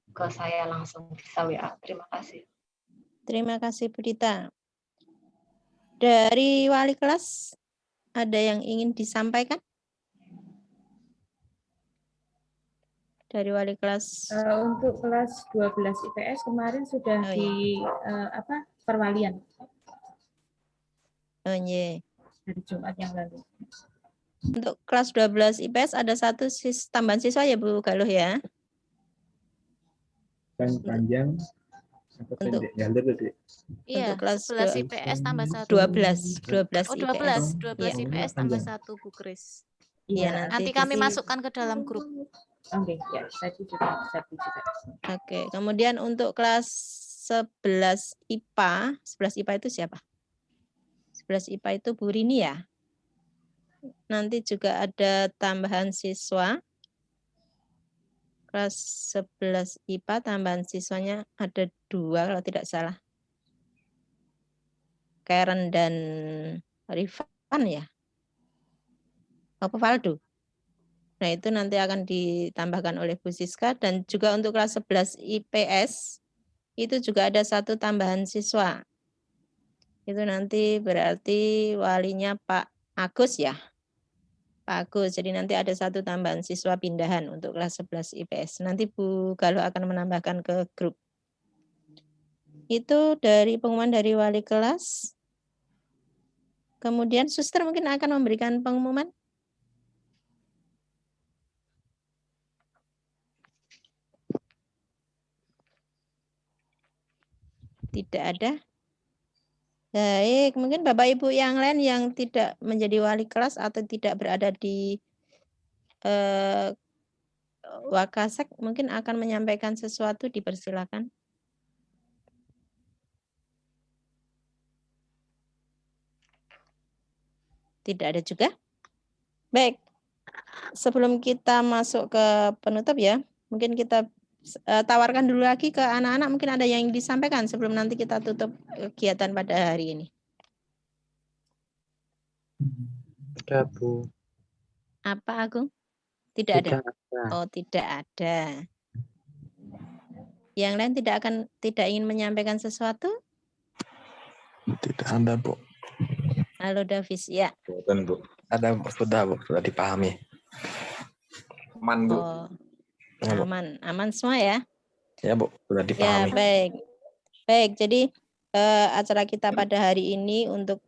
Speaker 15: ke saya langsung, bisa WA. Terima kasih.
Speaker 1: Terima kasih Bu Dita. Dari wali kelas ada yang ingin disampaikan? Dari wali kelas
Speaker 14: untuk kelas 12 IPS kemarin sudah perwalian.
Speaker 1: Oh iya.
Speaker 14: Dari Jumat yang lalu.
Speaker 1: Untuk kelas 12 IPS ada satu tambahan siswa ya Bu Galuh ya.
Speaker 16: Yang panjang atau pendek jalur tadi.
Speaker 13: Iya,
Speaker 1: untuk kelas
Speaker 13: 11 IPS tambah 1.
Speaker 1: 12
Speaker 13: Oh, 12
Speaker 1: IPS.
Speaker 13: IPS tambah 1 Bu Kris.
Speaker 1: Iya,
Speaker 13: nanti kami masukkan ke dalam grup.
Speaker 14: Oke, ya, tadi juga.
Speaker 1: Oke, kemudian untuk kelas 11 IPA, 11 IPA itu siapa? 11 IPA itu Bu Rini ya. Nanti juga ada tambahan siswa. Kelas 11 IPA tambahan siswanya ada 2 kalau tidak salah. Karen dan Rifan ya. Apa Valdo? Nah, itu nanti akan ditambahkan oleh Bu Siska. Dan juga untuk kelas 11 IPS, itu juga ada 1 tambahan siswa. Itu nanti berarti walinya Pak Agus ya. Pak Agus, jadi nanti ada 1 tambahan siswa pindahan untuk kelas 11 IPS. Nanti Bu Galuh akan menambahkan ke grup. Itu dari pengumuman dari wali kelas. Kemudian suster mungkin akan memberikan pengumuman. Tidak ada. Baik, mungkin Bapak Ibu yang lain yang tidak menjadi wali kelas atau tidak berada di Wakasek mungkin akan menyampaikan sesuatu, dipersilakan. Tidak ada juga. Baik, sebelum kita masuk ke penutup ya, mungkin kita tawarkan dulu lagi ke anak-anak, mungkin ada yang disampaikan sebelum nanti kita tutup kegiatan pada hari ini.
Speaker 4: Ada, Bu.
Speaker 1: Apa Agung? Tidak ada.
Speaker 4: Tidak ada.
Speaker 1: Oh, tidak ada. Yang lain tidak ingin menyampaikan sesuatu?
Speaker 17: Tidak ada, Bu.
Speaker 1: Halo Davis, ya.
Speaker 17: Bukan, Bu. Ada, Bu. Sudah dipahami. Aman, Bu.
Speaker 1: Oh,
Speaker 17: Ya, Bu.
Speaker 1: aman semua ya?
Speaker 17: Ya, Bu. Sudah
Speaker 1: Ya,
Speaker 17: dipahami.
Speaker 1: baik. Jadi acara kita pada hari ini untuk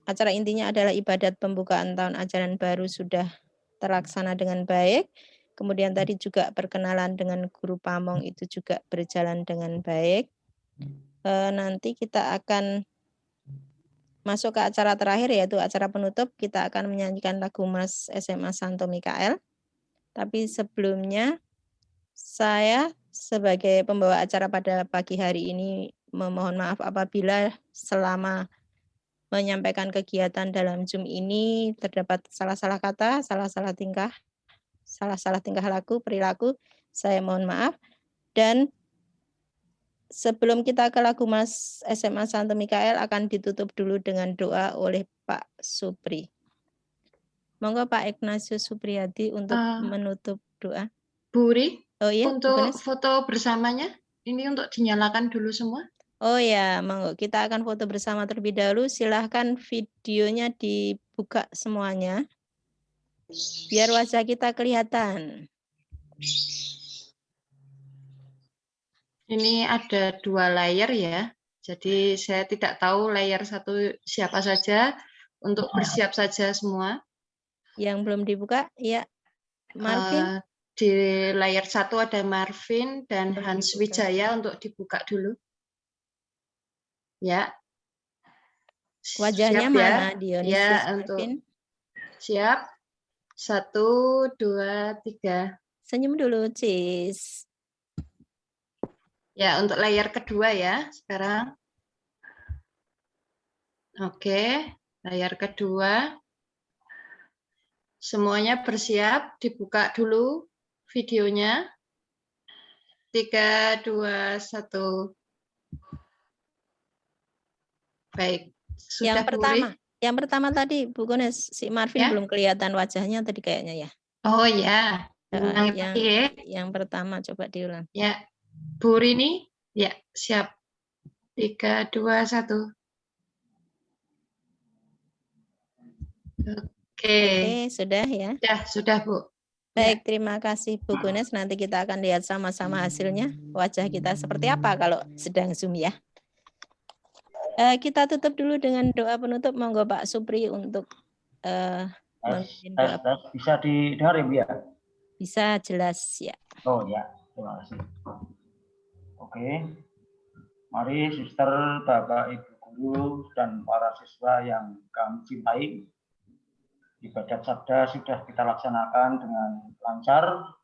Speaker 1: acara intinya adalah ibadat pembukaan tahun ajaran baru sudah terlaksana dengan baik. Kemudian tadi juga perkenalan dengan guru pamong itu juga berjalan dengan baik. Nanti kita akan masuk ke acara terakhir yaitu acara penutup. Kita akan menyanyikan lagu Mas SMA Santo Mikael. Tapi sebelumnya saya sebagai pembawa acara pada pagi hari ini memohon maaf apabila selama menyampaikan kegiatan dalam Zoom ini terdapat salah-salah kata, salah-salah tingkah laku, perilaku. Saya mohon maaf. Dan sebelum kita ke lagu Mas SMA Santo Mikael akan ditutup dulu dengan doa oleh Pak Supri. Monggo Pak Ignatius Supriyadi untuk menutup doa.
Speaker 12: Bu Uri,
Speaker 1: oh iya,
Speaker 12: untuk foto bersamanya ini untuk dinyalakan dulu semua.
Speaker 1: Oh ya, monggo kita akan foto bersama terlebih dahulu. Silahkan videonya dibuka semuanya biar wajah kita kelihatan.
Speaker 12: Ini ada 2 layer ya. Jadi saya tidak tahu layer 1 siapa saja. Untuk bersiap saja semua.
Speaker 1: Yang belum dibuka, ya Marvin.
Speaker 12: Di layer 1 ada Marvin dan Hans Wijaya untuk dibuka dulu. Ya.
Speaker 1: Wajahnya
Speaker 12: siap
Speaker 1: mana,
Speaker 12: ya?
Speaker 1: Dionysius
Speaker 12: Ya,
Speaker 1: Marvin?
Speaker 12: untuk siap. 1, 2, 3.
Speaker 1: Senyum dulu, Cis.
Speaker 12: Ya, untuk layer kedua ya sekarang. Oke, layar kedua. Semuanya bersiap, dibuka dulu videonya. 3, 2, 1. Baik, sudah
Speaker 1: Yang pertama tadi Bu Gones, si Marvin
Speaker 12: ya?
Speaker 1: belum kelihatan wajahnya tadi kayaknya ya.
Speaker 12: Oh ya.
Speaker 1: Yang pertama coba diulang.
Speaker 12: Ya. Bu Rini, ya, siap. 3, 2, 1. Oke,
Speaker 1: sudah ya?
Speaker 12: Sudah, Bu.
Speaker 1: Baik, terima kasih Bu Gones. Nanti kita akan lihat sama-sama hasilnya. Wajah kita seperti apa kalau sedang Zoom ya. Kita tutup dulu dengan doa penutup. Monggo Pak Supri untuk
Speaker 18: bisa didengar ya, Bu ya?
Speaker 1: Bisa, jelas ya.
Speaker 18: Oh ya, terima kasih. Oke, mari Suster, Bapak, Ibu Guru, dan para siswa yang kami cintai. Ibadat sabda sudah kita laksanakan dengan lancar,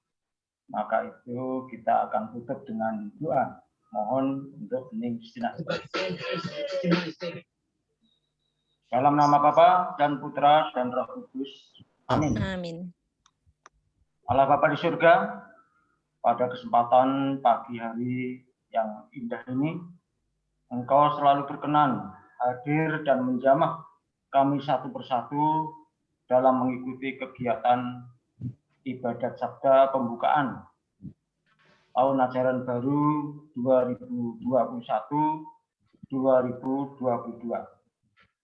Speaker 18: maka itu kita akan tutup dengan doa. Mohon untuk hening sejenak. Dalam nama Bapa dan Putra dan Roh Kudus. Amin.
Speaker 1: Amin.
Speaker 18: Allah Bapa di surga, pada kesempatan pagi hari yang indah ini, Engkau selalu berkenan hadir dan menjamah kami satu persatu dalam mengikuti kegiatan ibadat sabda pembukaan tahun ajaran baru 2021-2022.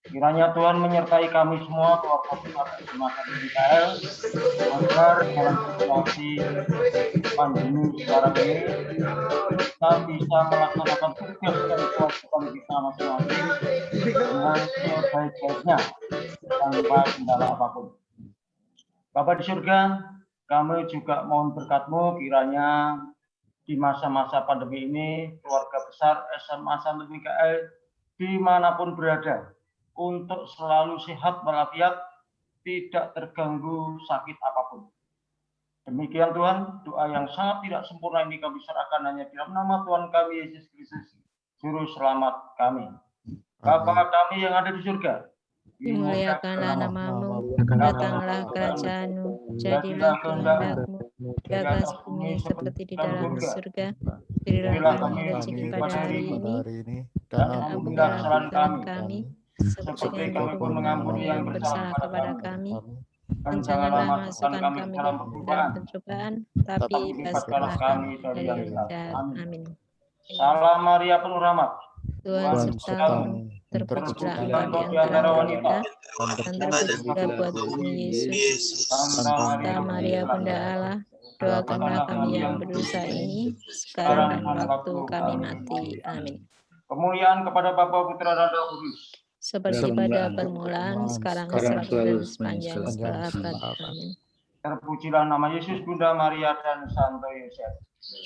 Speaker 18: Kiranya Tuhan menyertai kami semua, keluarga besar SMA Santo Mikael, agar dalam situasi pandemi sekarang ini kita bisa melaksanakan tugas dan kewajiban kita masing-masing dengan sebaik-baiknya tanpa kendala apapun. Bapa di surga, kami juga mohon berkat-Mu kiranya di masa-masa pandemi ini keluarga besar SMA Santo Mikael dimanapun berada untuk selalu sehat walafiat, tidak terganggu sakit apapun. Demikian Tuhan, doa yang sangat tidak sempurna ini kami serahkan hanya dalam nama Tuhan kami Yesus Kristus, Juru Selamat kami. Bapa kami yang ada di surga,
Speaker 1: dimuliakanlah namamu, datanglah kerajaan-Mu, jadilah kehendak-Mu di atas bumi seperti di dalam surga. Berilah kami rezeki pada hari ini, dan ampunilah kesalahan kami,
Speaker 18: seperti kami pun mengampuni yang bersalah kepada kami. Dan janganlah masukkan kami ke dalam pencobaan, tapi bebaskanlah kami dari yang jahat. Amin. Salam Maria penuh rahmat, Tuhan sertamu, terpujilah engkau di antara wanita, dan terpujilah buatmu Yesus. Santa Maria Bunda Allah, doakanlah kami yang berdosa ini, sekarang dan waktu kami mati. Amin. Kemuliaan kepada Bapa, Putra, dan Roh Kudus,
Speaker 1: seperti pada permulaan, sekarang selalu dan sepanjang segala abad. Amin.
Speaker 18: Terpujilah nama Yesus, Bunda Maria, dan Santo Yosef,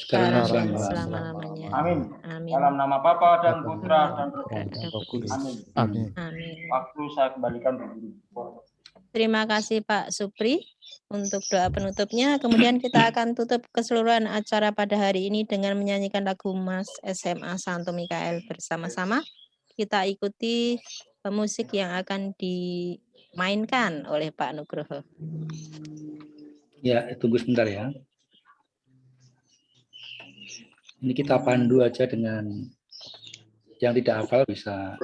Speaker 1: sekarang dan selama-lamanya.
Speaker 18: Amin.
Speaker 1: Amin.
Speaker 18: Dalam nama Bapa dan Putra dan Roh Kudus. Amin.
Speaker 9: Amin.
Speaker 1: Amin.
Speaker 18: Waktu saya kembalikan ke guru.
Speaker 1: Terima kasih Pak Supri untuk doa penutupnya. Kemudian kita akan tutup keseluruhan acara pada hari ini dengan menyanyikan lagu Mas SMA Santo Mikael bersama-sama. Kita ikuti musik yang akan dimainkan oleh Pak Nugroho.
Speaker 3: Ya, tunggu sebentar ya. Ini kita pandu aja dengan yang tidak hafal bisa.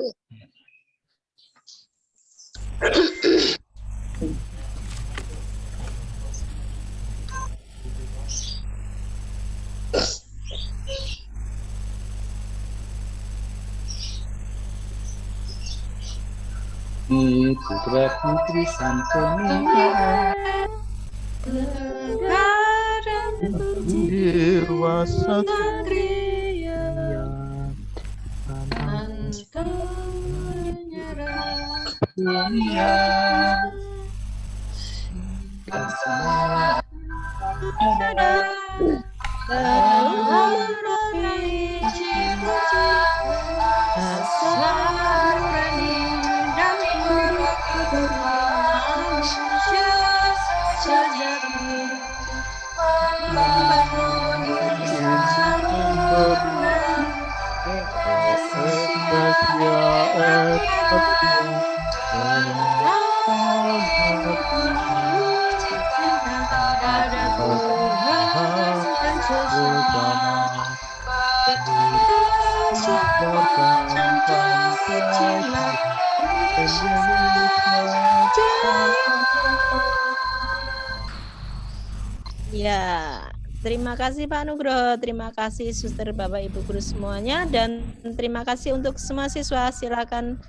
Speaker 3: Putra putri Santo Mikael,
Speaker 9: Dirwa Satria,
Speaker 3: dunia,
Speaker 1: Ya, terima kasih Pak Nugroho, terima kasih Suster, Bapak, Ibu guru semuanya, dan terima kasih untuk semua siswa. Silakan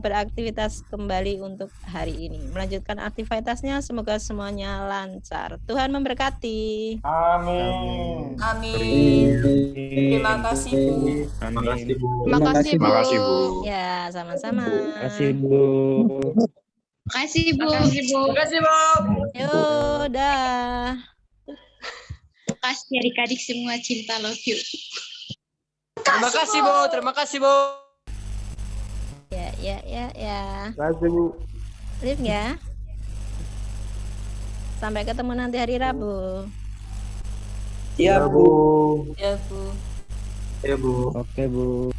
Speaker 1: beraktivitas kembali untuk hari ini. Melanjutkan aktivitasnya, semoga semuanya lancar. Tuhan memberkati.
Speaker 18: Amin.
Speaker 11: Amin. Terima kasih Bu.
Speaker 16: Terima kasih Bu.
Speaker 11: Terima kasih Bu.
Speaker 16: Terima kasih Bu.
Speaker 1: Ya, sama-sama.
Speaker 16: Terima kasih Bu.
Speaker 12: Makasih Bu. Terima kasih Bu.
Speaker 1: Yaudah.
Speaker 12: Makasih adik-adik semua, cinta, love you.
Speaker 10: Terima kasih Bu. Terima kasih Bu.
Speaker 1: Ya.
Speaker 16: Terima kasih Bu.
Speaker 1: Live ya. Sampai ketemu nanti hari Rabu.
Speaker 10: Ya Bu.
Speaker 11: Ya Bu.
Speaker 16: Ya Bu.
Speaker 4: Oke Bu.